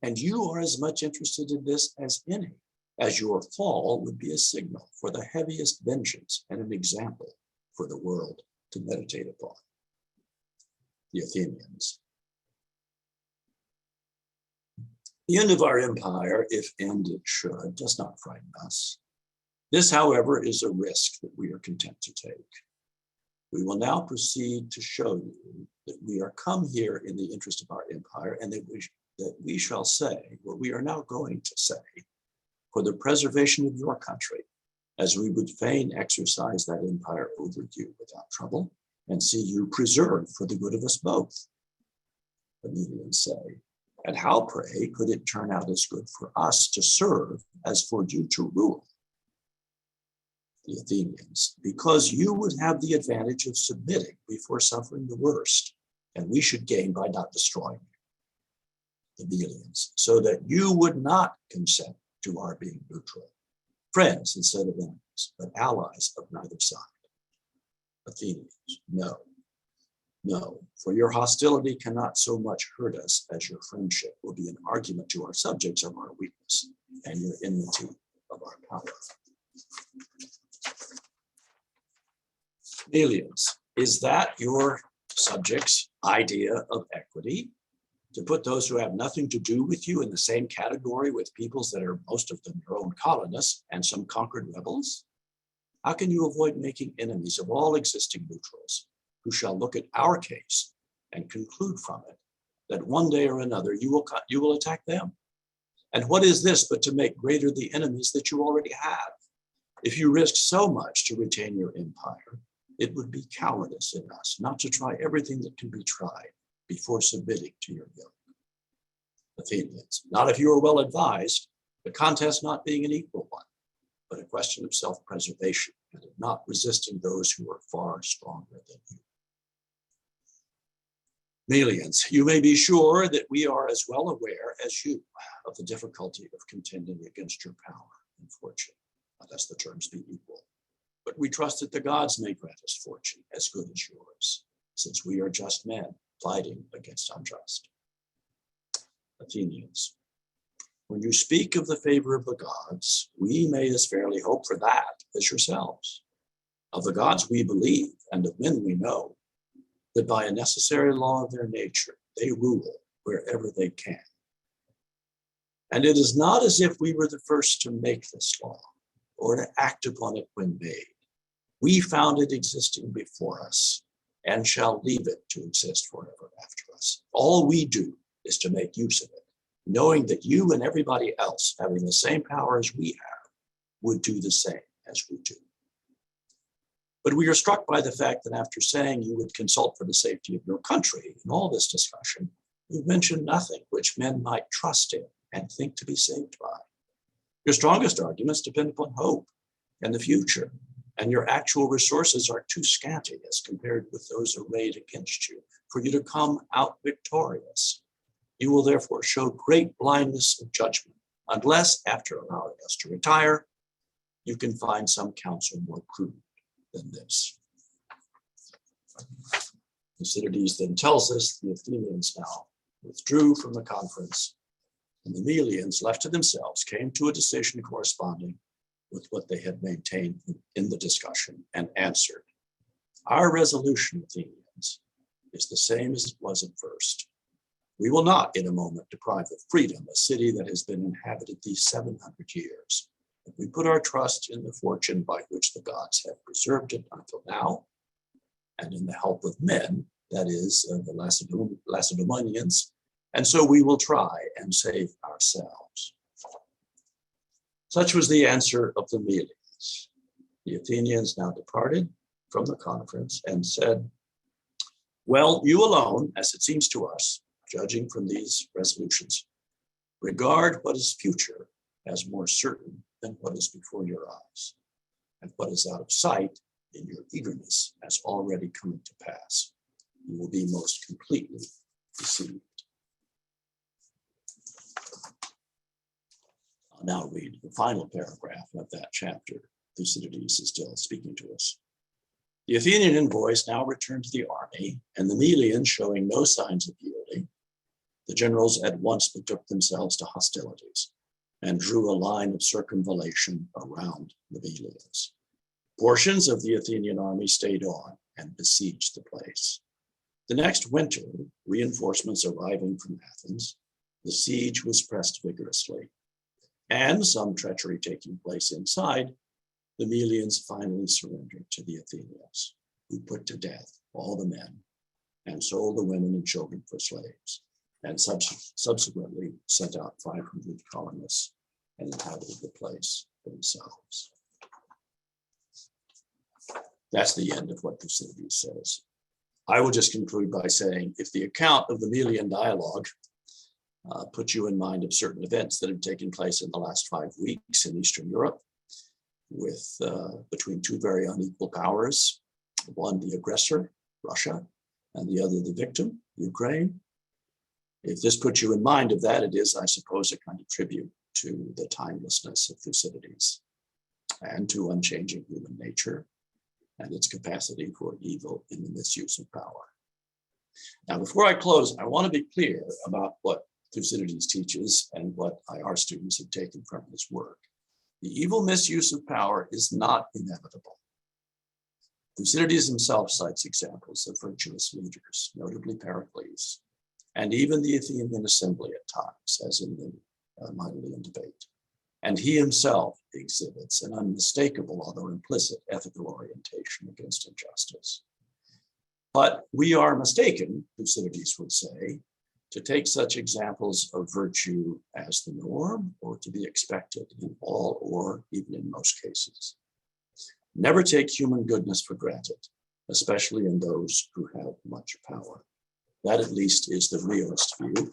And you are as much interested in this as any, as your fall would be a signal for the heaviest vengeance and an example for the world to meditate upon." The Athenians. "The end of our empire, if end it should, does not frighten us. This, however, is a risk that we are content to take. We will now proceed to show you that we are come here in the interest of our empire, and that we shall say what we are now going to say for the preservation of your country, as we would fain exercise that empire over you without trouble, and see you preserved for the good of us both." The Melians say, "And how, pray, could it turn out as good for us to serve as for you to rule?" The Athenians. "Because you would have the advantage of submitting before suffering the worst, and we should gain by not destroying you." The Melians. "So that you would not consent to our being neutral, friends instead of enemies, but allies of neither side." Athenians. "No, no, for your hostility cannot so much hurt us as your friendship will be an argument to our subjects of our weakness and your enmity of our power." Melians. "Is that your subjects' idea of equity? To put those who have nothing to do with you in the same category with peoples that are most of them your own colonists and some conquered rebels? How can you avoid making enemies of all existing neutrals, who shall look at our case and conclude from it that one day or another you will attack them? And what is this but to make greater the enemies that you already have? If you risk so much to retain your empire, it would be cowardice in us not to try everything that can be tried before submitting to your yoke." Athenians. "Not if you are well advised, the contest not being an equal one, but a question of self-preservation and of not resisting those who are far stronger than you." Melians. "You may be sure that we are as well aware as you of the difficulty of contending against your power and fortune, unless the terms be equal. But we trust that the gods may grant us fortune as good as yours, since we are just men fighting against unjust. Athenians. When you speak of the favor of the gods, we may as fairly hope for that as yourselves. Of the gods we believe, and of men we know, that by a necessary law of their nature, they rule wherever they can. And it is not as if we were the first to make this law or to act upon it when made. We found it existing before us and shall leave it to exist forever after us. All we do is to make use of it, knowing that you and everybody else having the same power as we have would do the same as we do. But we are struck by the fact that after saying you would consult for the safety of your country in all this discussion, you mention nothing which men might trust in and think to be saved by. Your strongest arguments depend upon hope and the future, and your actual resources are too scanty as compared with those arrayed against you for you to come out victorious. You will therefore show great blindness of judgment, unless after allowing us to retire, you can find some counsel more prudent than this. Thucydides then tells us the Athenians now withdrew from the conference, and the Melians, left to themselves, came to a decision corresponding with what they had maintained in the discussion and answered. Our resolution, Athenians, is the same as it was at first. We will not in a moment deprive of freedom a city that has been inhabited these 700 years. If we put our trust in the fortune by which the gods have preserved it until now, and in the help of men, that is, the Lacedaemonians, and so we will try and save ourselves. Such was the answer of the Melians. The Athenians now departed from the conference and said, well, you alone, as it seems to us, judging from these resolutions, regard what is future as more certain than what is before your eyes, and what is out of sight in your eagerness as already coming to pass. You will be most completely deceived. I'll now read the final paragraph of that chapter. Thucydides is still speaking to us. The Athenian envoys now returned to the army, and the Melians, showing no signs of yielding, the generals at once betook themselves to hostilities and drew a line of circumvallation around the Melians. Portions of the Athenian army stayed on and besieged the place. The next winter, reinforcements arriving from Athens, the siege was pressed vigorously, and some treachery taking place inside, the Melians finally surrendered to the Athenians, who put to death all the men and sold the women and children for slaves, and subsequently sent out 500 colonists and inhabited the place themselves. That's the end of what Thucydides says. I will just conclude by saying, if the account of the Melian Dialogue puts you in mind of certain events that have taken place in the last 5 weeks in Eastern Europe, with between two very unequal powers, one the aggressor, Russia, and the other the victim, Ukraine. If this puts you in mind of that, it is, I suppose, a kind of tribute to the timelessness of Thucydides and to unchanging human nature and its capacity for evil in the misuse of power. Now, before I close, I want to be clear about what Thucydides teaches and what our students have taken from his work. The evil misuse of power is not inevitable. Thucydides himself cites examples of virtuous leaders, notably Pericles, and even the Athenian assembly at times, as in the Melian debate. And he himself exhibits an unmistakable, although implicit, ethical orientation against injustice. But we are mistaken, Thucydides would say, to take such examples of virtue as the norm or to be expected in all or even in most cases. Never take human goodness for granted, especially in those who have much power. That at least is the realist view,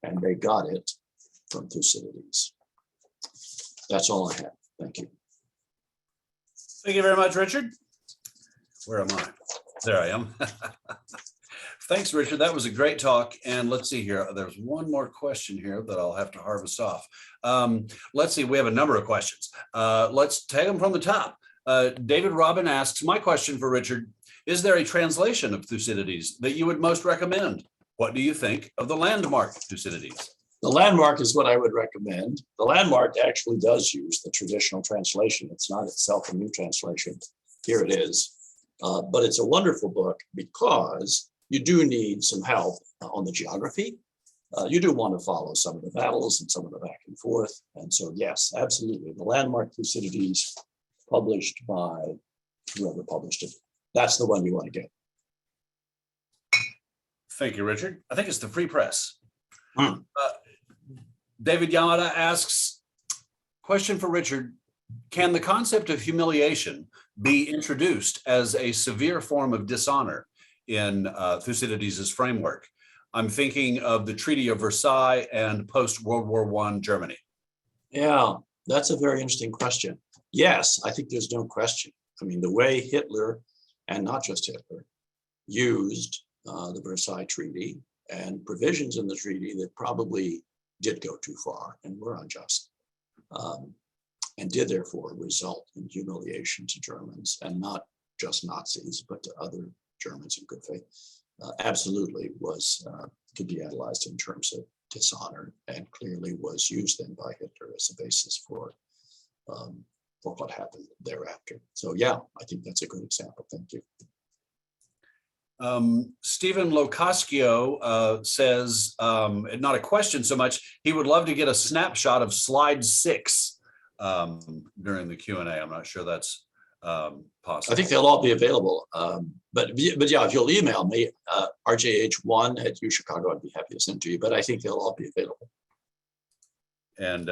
and they got it from Thucydides. That's all I have. Thank you. Thank you very much, Richard. Where am I? There I am. Thanks, Richard. That was a great talk. And let's see here. There's one more question here that I'll have to harvest off. Let's see. We have a number of questions. Let's take them from the top. David Robin asks, my question for Richard, Is there a translation of Thucydides that you would most recommend? What do you think of the landmark Thucydides? The landmark is what I would recommend. The landmark actually does use the traditional translation. It's not itself a new translation. Here it is. But it's a wonderful book because you do need some help on the geography. You do want to follow some of the battles and some of the back and forth. And so, yes, absolutely. The landmark Thucydides, published by whoever published it. That's the one you want to get. Thank you, Richard. I think it's the Free Press. Hmm. David Yamada asks, question for Richard, can the concept of humiliation be introduced as a severe form of dishonor in Thucydides' framework? I'm thinking of the Treaty of Versailles and post-World War I Germany. Yeah, that's a very interesting question. Yes, I think there's no question. I mean, the way Hitler, and not just Hitler, used the Versailles Treaty and provisions in the treaty that probably did go too far and were unjust, and did therefore result in humiliation to Germans, and not just Nazis, but to other Germans in good faith, absolutely could be analyzed in terms of dishonor, and clearly was used then by Hitler as a basis for what happened thereafter. So yeah, I think that's a good example. Thank you. Stephen Locascio says, not a question so much, he would love to get a snapshot of slide 6 during the Q&A. I'm not sure that's possible. I think they'll all be available. But yeah, if you'll email me, rjh1@uchicago, I'd be happy to send to you, but I think they'll all be available. And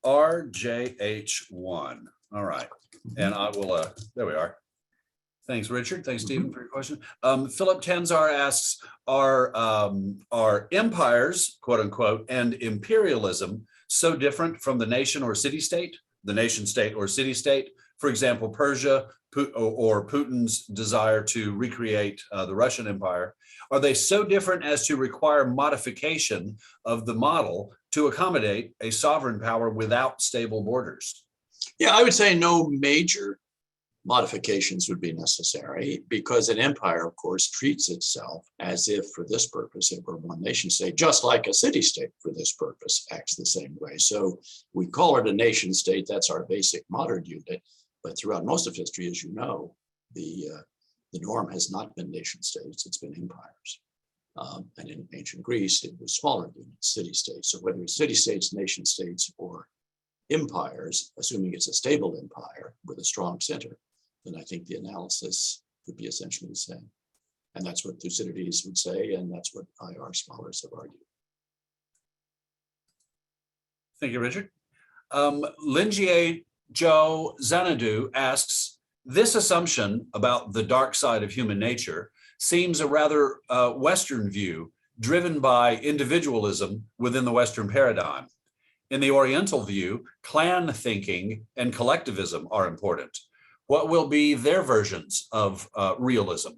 RJH1. All right. And I will, there we are. Thanks, Richard. Thanks, Stephen, for your question. Philip Tanzar asks, are empires, quote unquote, and imperialism so different from the nation or city-state, the nation-state or city-state? For example, Persia or Putin's desire to recreate the Russian Empire. Are they so different as to require modification of the model to accommodate a sovereign power without stable borders? Yeah, I would say no major modifications would be necessary, because an empire, of course, treats itself as if for this purpose it were one nation state, just like a city state for this purpose acts the same way. So we call it a nation state. That's our basic modern unit. But throughout most of history, as you know, the norm has not been nation states, it's been empires. And in ancient Greece, it was smaller units, city states. So whether it's city states, nation states, or empires, assuming it's a stable empire with a strong center, then I think the analysis would be essentially the same. And that's what Thucydides would say, and that's what IR scholars have argued. Thank you, Richard. Lingier Joe Xanadu asks, this assumption about the dark side of human nature seems a rather Western view, driven by individualism within the Western paradigm. In the Oriental view, clan thinking and collectivism are important. What will be their versions of realism?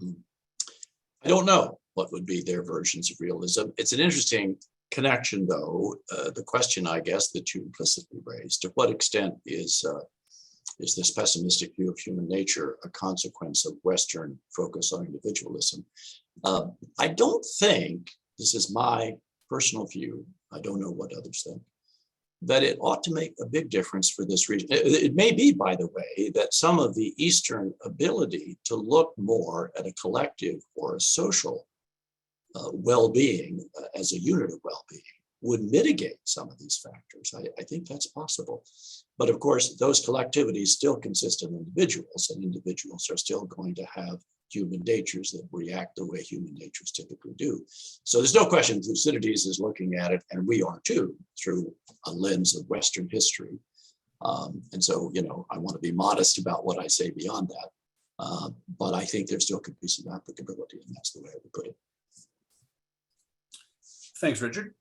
I don't know what would be their versions of realism. It's an interesting connection, though. The question, I guess, that you implicitly raised: to what extent is this pessimistic view of human nature a consequence of Western focus on individualism? I don't think, this is my personal view, I don't know what others think, that it ought to make a big difference for this region. It may be, by the way, that some of the Eastern ability to look more at a collective or a social well-being as a unit of well-being would mitigate some of these factors. I think that's possible. But of course, those collectivities still consist of individuals, and individuals are still going to have human natures that react the way human natures typically do. So there's no question Thucydides is looking at it, and we are too, through a lens of Western history. And so, you know, I want to be modest about what I say beyond that. But I think there still could be some applicability, and that's the way I would put it. Thanks, Richard.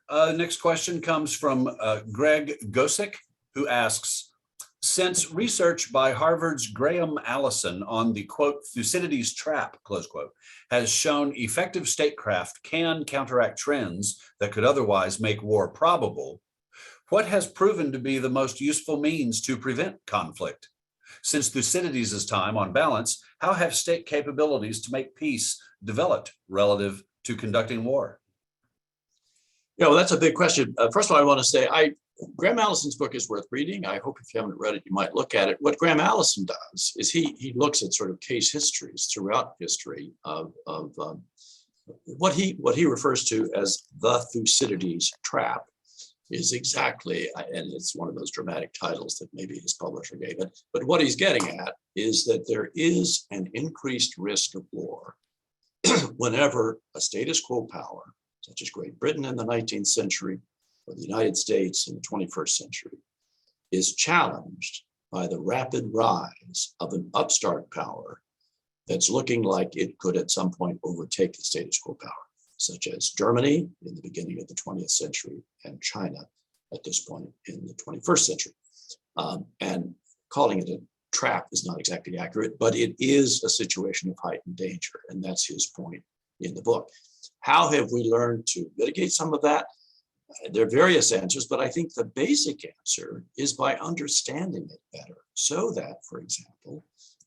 Next question comes from Greg Gosick, who asks, since research by Harvard's Graham Allison on the, quote, Thucydides trap, close quote, has shown effective statecraft can counteract trends that could otherwise make war probable, what has proven to be the most useful means to prevent conflict? Since Thucydides' time, on balance, how have state capabilities to make peace developed relative to conducting war? Yeah, well, that's a big question. First of all, I want to say Graham Allison's book is worth reading. I hope if you haven't read it, you might look at it. What Graham Allison does is he looks at sort of case histories throughout history of what he refers to as the Thucydides trap is exactly, and it's one of those dramatic titles that maybe his publisher gave it, but what he's getting at is that there is an increased risk of war whenever a status quo power, such as Great Britain in the 19th century or the United States in the 21st century, is challenged by the rapid rise of an upstart power that's looking like it could at some point overtake the status quo power, such as Germany in the beginning of the 20th century and China at this point in the 21st century. And calling it a trap is not exactly accurate, but it is a situation of heightened danger. And that's his point in the book. How have we learned to mitigate some of that? There are various answers, but I think the basic answer is by understanding it better. So that, for example,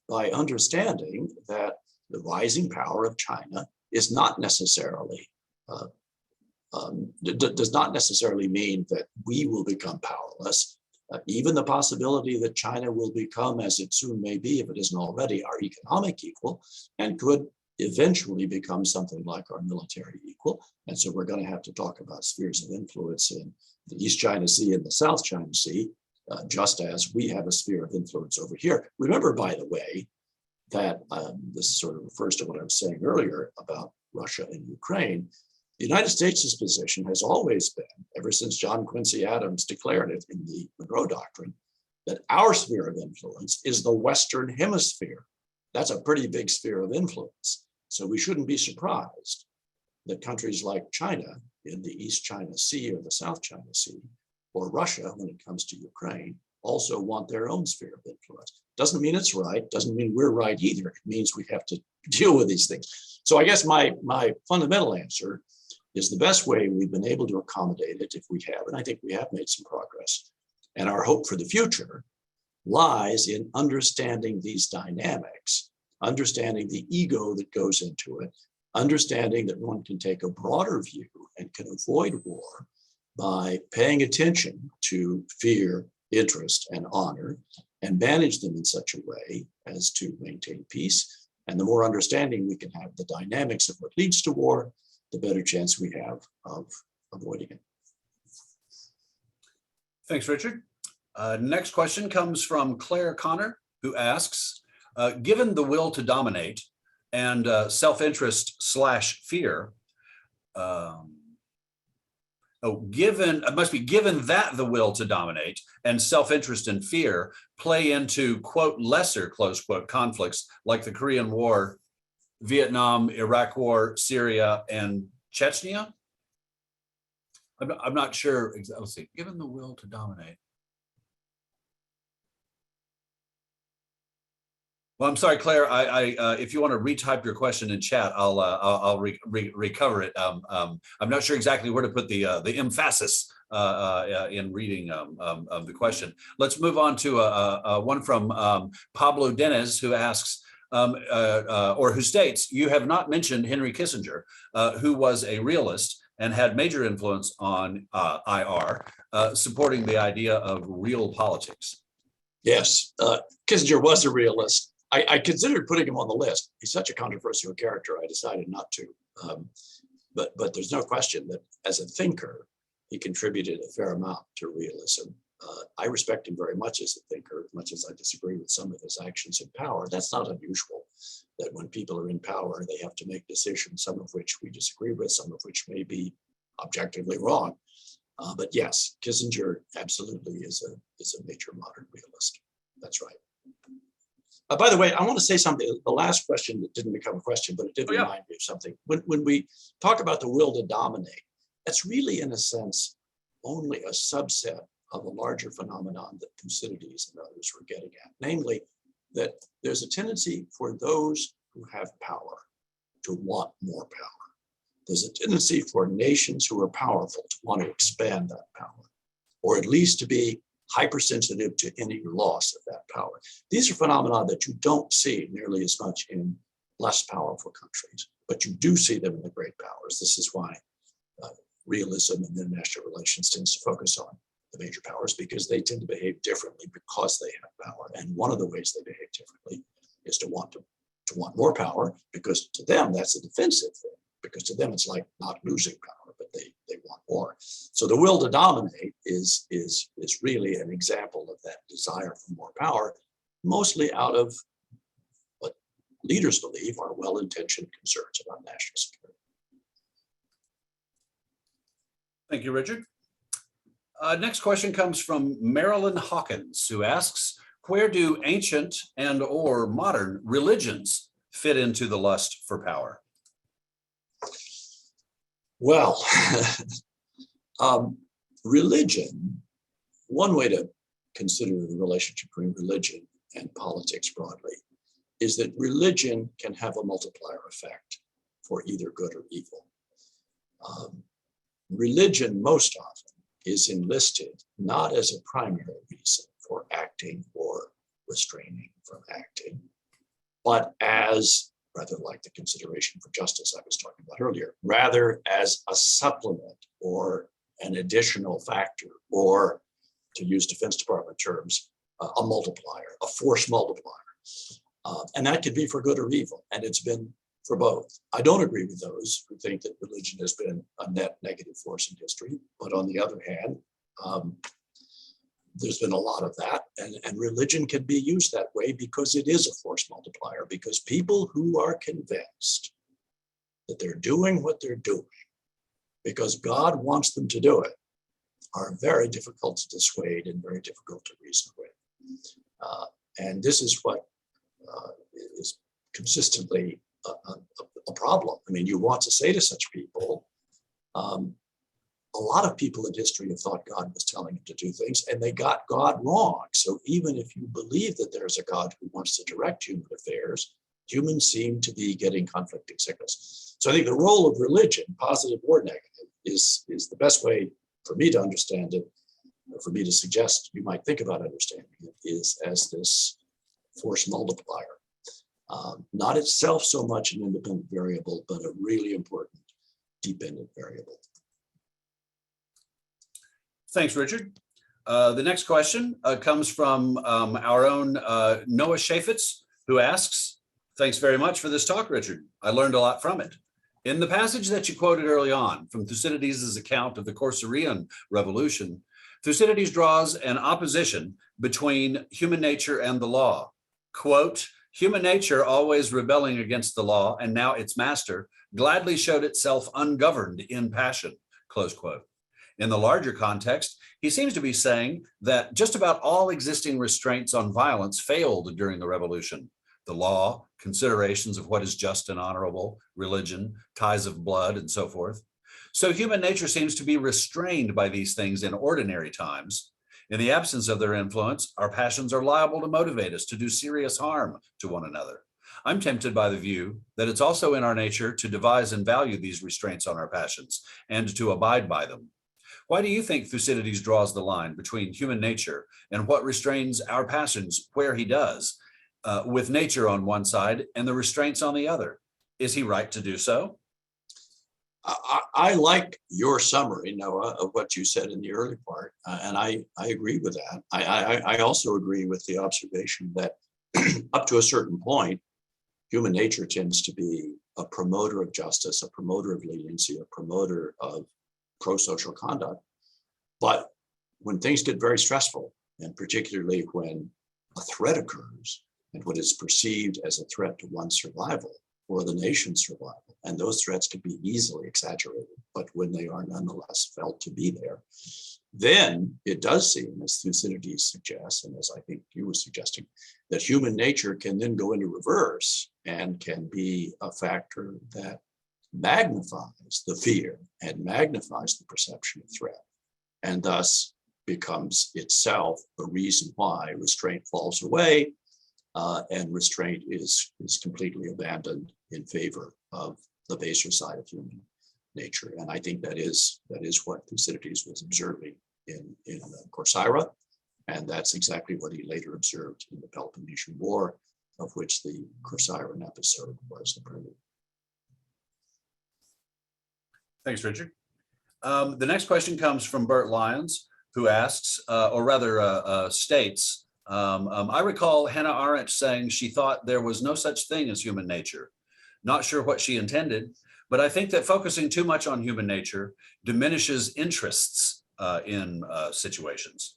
by understanding that the rising power of China is not necessarily, does not necessarily mean that we will become powerless. Even the possibility that China will become, as it soon may be, if it isn't already, our economic equal, and could eventually become something like our military equal. And so we're going to have to talk about spheres of influence in the East China Sea and the South China Sea, just as we have a sphere of influence over here. Remember, by the way, that this sort of refers to what I was saying earlier about Russia and Ukraine. The United States' position has always been, ever since John Quincy Adams declared it in the Monroe Doctrine, that our sphere of influence is the Western Hemisphere. That's a pretty big sphere of influence. So we shouldn't be surprised that countries like China in the East China Sea or the South China Sea, or Russia when it comes to Ukraine, also want their own sphere of influence. Doesn't mean it's right, doesn't mean we're right either. It means we have to deal with these things. So I guess my fundamental answer is the best way we've been able to accommodate it, if we have, and I think we have made some progress, and our hope for the future lies in understanding these dynamics, understanding the ego that goes into it, understanding that one can take a broader view and can avoid war by paying attention to fear, interest, and honor, and manage them in such a way as to maintain peace. And the more understanding we can have the dynamics of what leads to war, the better chance we have of avoiding it. Thanks, Richard. Next question comes from Claire Connor, who asks, given the will to dominate and self-interest / fear, given that the will to dominate and self-interest and fear play into, quote, lesser, close quote, conflicts like the Korean War, Vietnam, Iraq War, Syria, and Chechnya? I'm not sure. Let's see, given the will to dominate. Well, I'm sorry, Claire. If you want to retype your question in chat, I'll recover it. I'm not sure exactly where to put the emphasis in reading of the question. Let's move on to one from Pablo Denez, who asks, or who states, you have not mentioned Henry Kissinger, who was a realist and had major influence on IR, supporting the idea of real politics. Yes, Kissinger was a realist. I considered putting him on the list. He's such a controversial character, I decided not to. But there's no question that as a thinker, he contributed a fair amount to realism. I respect him very much as a thinker, as much as I disagree with some of his actions in power. That's not unusual, that when people are in power, they have to make decisions, some of which we disagree with, some of which may be objectively wrong. But yes, Kissinger absolutely is a major modern realist. That's right. By the way, I want to say something. The last question that didn't become a question, but it did remind me of something. When we talk about the will to dominate, that's really, in a sense, only a subset of a larger phenomenon that Thucydides and others were getting at, namely that there's a tendency for those who have power to want more power. There's a tendency for nations who are powerful to want to expand that power, or at least to be hypersensitive to any loss of that power. These are phenomena that you don't see nearly as much in less powerful countries, but you do see them in the great powers. This is why realism and international relations tends to focus on the major powers, because they tend to behave differently because they have power. And one of the ways they behave differently is to want more power, because to them that's a defensive thing, because to them it's like not losing power, but they want more. So the will to dominate is really an example of that desire for more power, mostly out of what leaders believe are well-intentioned concerns about national security. Thank you, Richard. Next question comes from Marilyn Hawkins, who asks, where do ancient and or modern religions fit into the lust for power? Well, religion, one way to consider the relationship between religion and politics broadly is that religion can have a multiplier effect for either good or evil. Religion most often is enlisted not as a primary reason for acting or restraining from acting, but as, rather like the consideration for justice I was talking about earlier, rather as a supplement or an additional factor, or to use Defense Department terms, a multiplier, a force multiplier. And that could be for good or evil, and it's been for both. I don't agree with those who think that religion has been a net negative force in history, but on the other hand, there's been a lot of that, and religion can be used that way because it is a force multiplier, because people who are convinced that they're doing what they're doing because God wants them to do it are very difficult to dissuade and very difficult to reason with. And this is what is consistently a problem. I mean, you want to say to such people, a lot of people in history have thought God was telling them to do things, and they got God wrong. So even if you believe that there's a God who wants to direct human affairs, humans seem to be getting conflicting signals. So I think the role of religion, positive or negative, is the best way for me to understand it, or for me to suggest you might think about understanding it, is as this force multiplier. Not itself so much an independent variable, but a really important dependent variable. Thanks, Richard. The next question comes from our own Noah Shafitz, who asks, thanks very much for this talk, Richard. I learned a lot from it. In the passage that you quoted early on from Thucydides' account of the Corcyrian revolution, Thucydides draws an opposition between human nature and the law. Quote, human nature, always rebelling against the law, and now its master, gladly showed itself ungoverned in passion, close quote. In the larger context, he seems to be saying that just about all existing restraints on violence failed during the revolution. The law, considerations of what is just and honorable, religion, ties of blood, and so forth. So human nature seems to be restrained by these things in ordinary times. In the absence of their influence, our passions are liable to motivate us to do serious harm to one another. I'm tempted by the view that it's also in our nature to devise and value these restraints on our passions and to abide by them. Why do you think Thucydides draws the line between human nature and what restrains our passions where he does, with nature on one side and the restraints on the other? Is he right to do so? I like your summary, Noah, of what you said in the early part, and I agree with that. I also agree with the observation that up to a certain point, human nature tends to be a promoter of justice, a promoter of leniency, a promoter of pro-social conduct. But when things get very stressful, and particularly when a threat occurs, and what is perceived as a threat to one's survival or the nation's survival, and those threats can be easily exaggerated, but when they are nonetheless felt to be there, then it does seem, as Thucydides suggests, and as I think you were suggesting, that human nature can then go into reverse and can be a factor that magnifies the fear and magnifies the perception of threat, and thus becomes itself a reason why restraint falls away, and restraint is completely abandoned in favor of the baser side of human nature. And I think that is what Thucydides was observing in Corcyra, And that's exactly what he later observed in the Peloponnesian War, of which the Corcyra episode was the prelude. Thanks, Richard. The next question comes from Bert Lyons, who asks, or rather states, I recall Hannah Arendt saying she thought there was no such thing as human nature. Not sure what she intended, but I think that focusing too much on human nature diminishes interests in situations.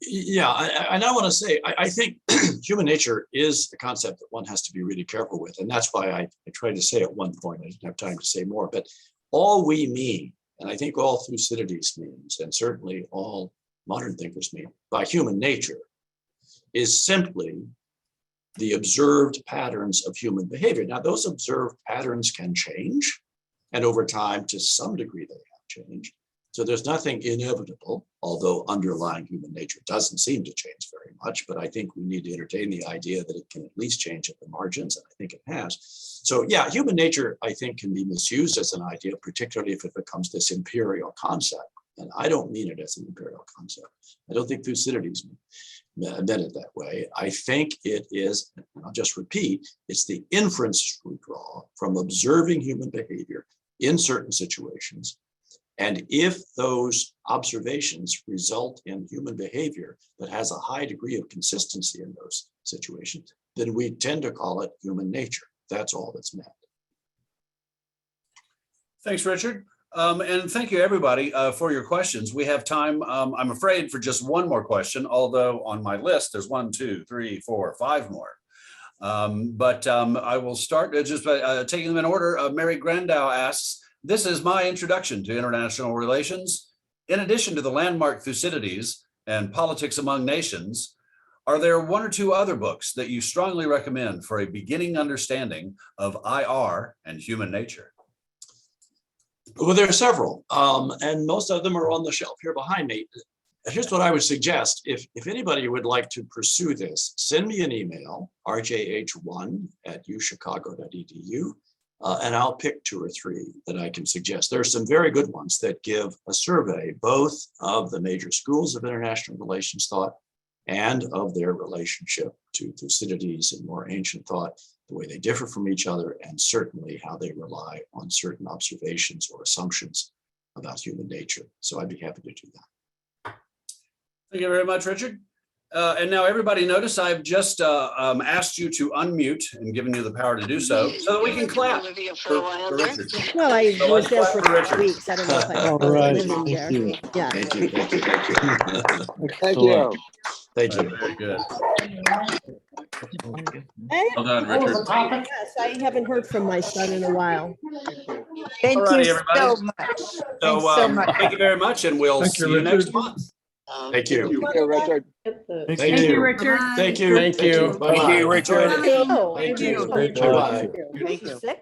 Yeah, and I want to say, I think human nature is a concept that one has to be really careful with. And that's why I tried to say at one point, I didn't have time to say more, but all we mean, and I think all Thucydides means, and certainly all modern thinkers mean, by human nature, is simply the observed patterns of human behavior. Now, those observed patterns can change, and over time, to some degree, they have changed. So there's nothing inevitable, although underlying human nature doesn't seem to change very much, but I think we need to entertain the idea that it can at least change at the margins, and I think it has. So yeah, human nature, I think, can be misused as an idea, particularly if it becomes this imperial concept. And I don't mean it as an imperial concept. I don't think Thucydides meant it that way. I think it is, and I'll just repeat, it's the inference we draw from observing human behavior in certain situations. And if those observations result in human behavior that has a high degree of consistency in those situations, then we tend to call it human nature. That's all that's meant. Thanks, Richard. And thank you, everybody, for your questions. We have time, I'm afraid, for just one more question, although on my list, there's 1, 2, 3, 4, 5 more. But I will start just by taking them in order. Mary Grandow asks, this is my introduction to international relations. In addition to the landmark Thucydides and Politics Among Nations, are there 1 or 2 other books that you strongly recommend for a beginning understanding of IR and human nature? Well, there are several, and most of them are on the shelf here behind me. Here's what I would suggest. If anybody would like to pursue this, send me an email, rjh1@uchicago.edu, and I'll pick 2 or 3 that I can suggest. There are some very good ones that give a survey both of the major schools of international relations thought and of their relationship to Thucydides and more ancient thought, the way they differ from each other, and certainly how they rely on certain observations or assumptions about human nature. So I'd be happy to do that. Thank you very much, Richard. And now everybody notice I've just asked you to unmute and given you the power to do so that we can clap for Richard. Well, I So was there let's for clap for 5 weeks. I don't know if I All was right, living thank there. you. Yeah. Thank you, thank you, thank you. Thank you. Thank you. Very good. Hey, Well done, Richard. yes, I haven't heard from my son in a while. Thank Alrighty, you everybody. so much. So, Thanks so much. thank you very much, and we'll Thank see you, you next Richard. month. Thank you. Thank you, Richard. Thank Thank you. Richard. Thank you. Thank you. Bye-bye. Thank you, Richard. Thank you. Thank you. Bye-bye. Thank you. Sick?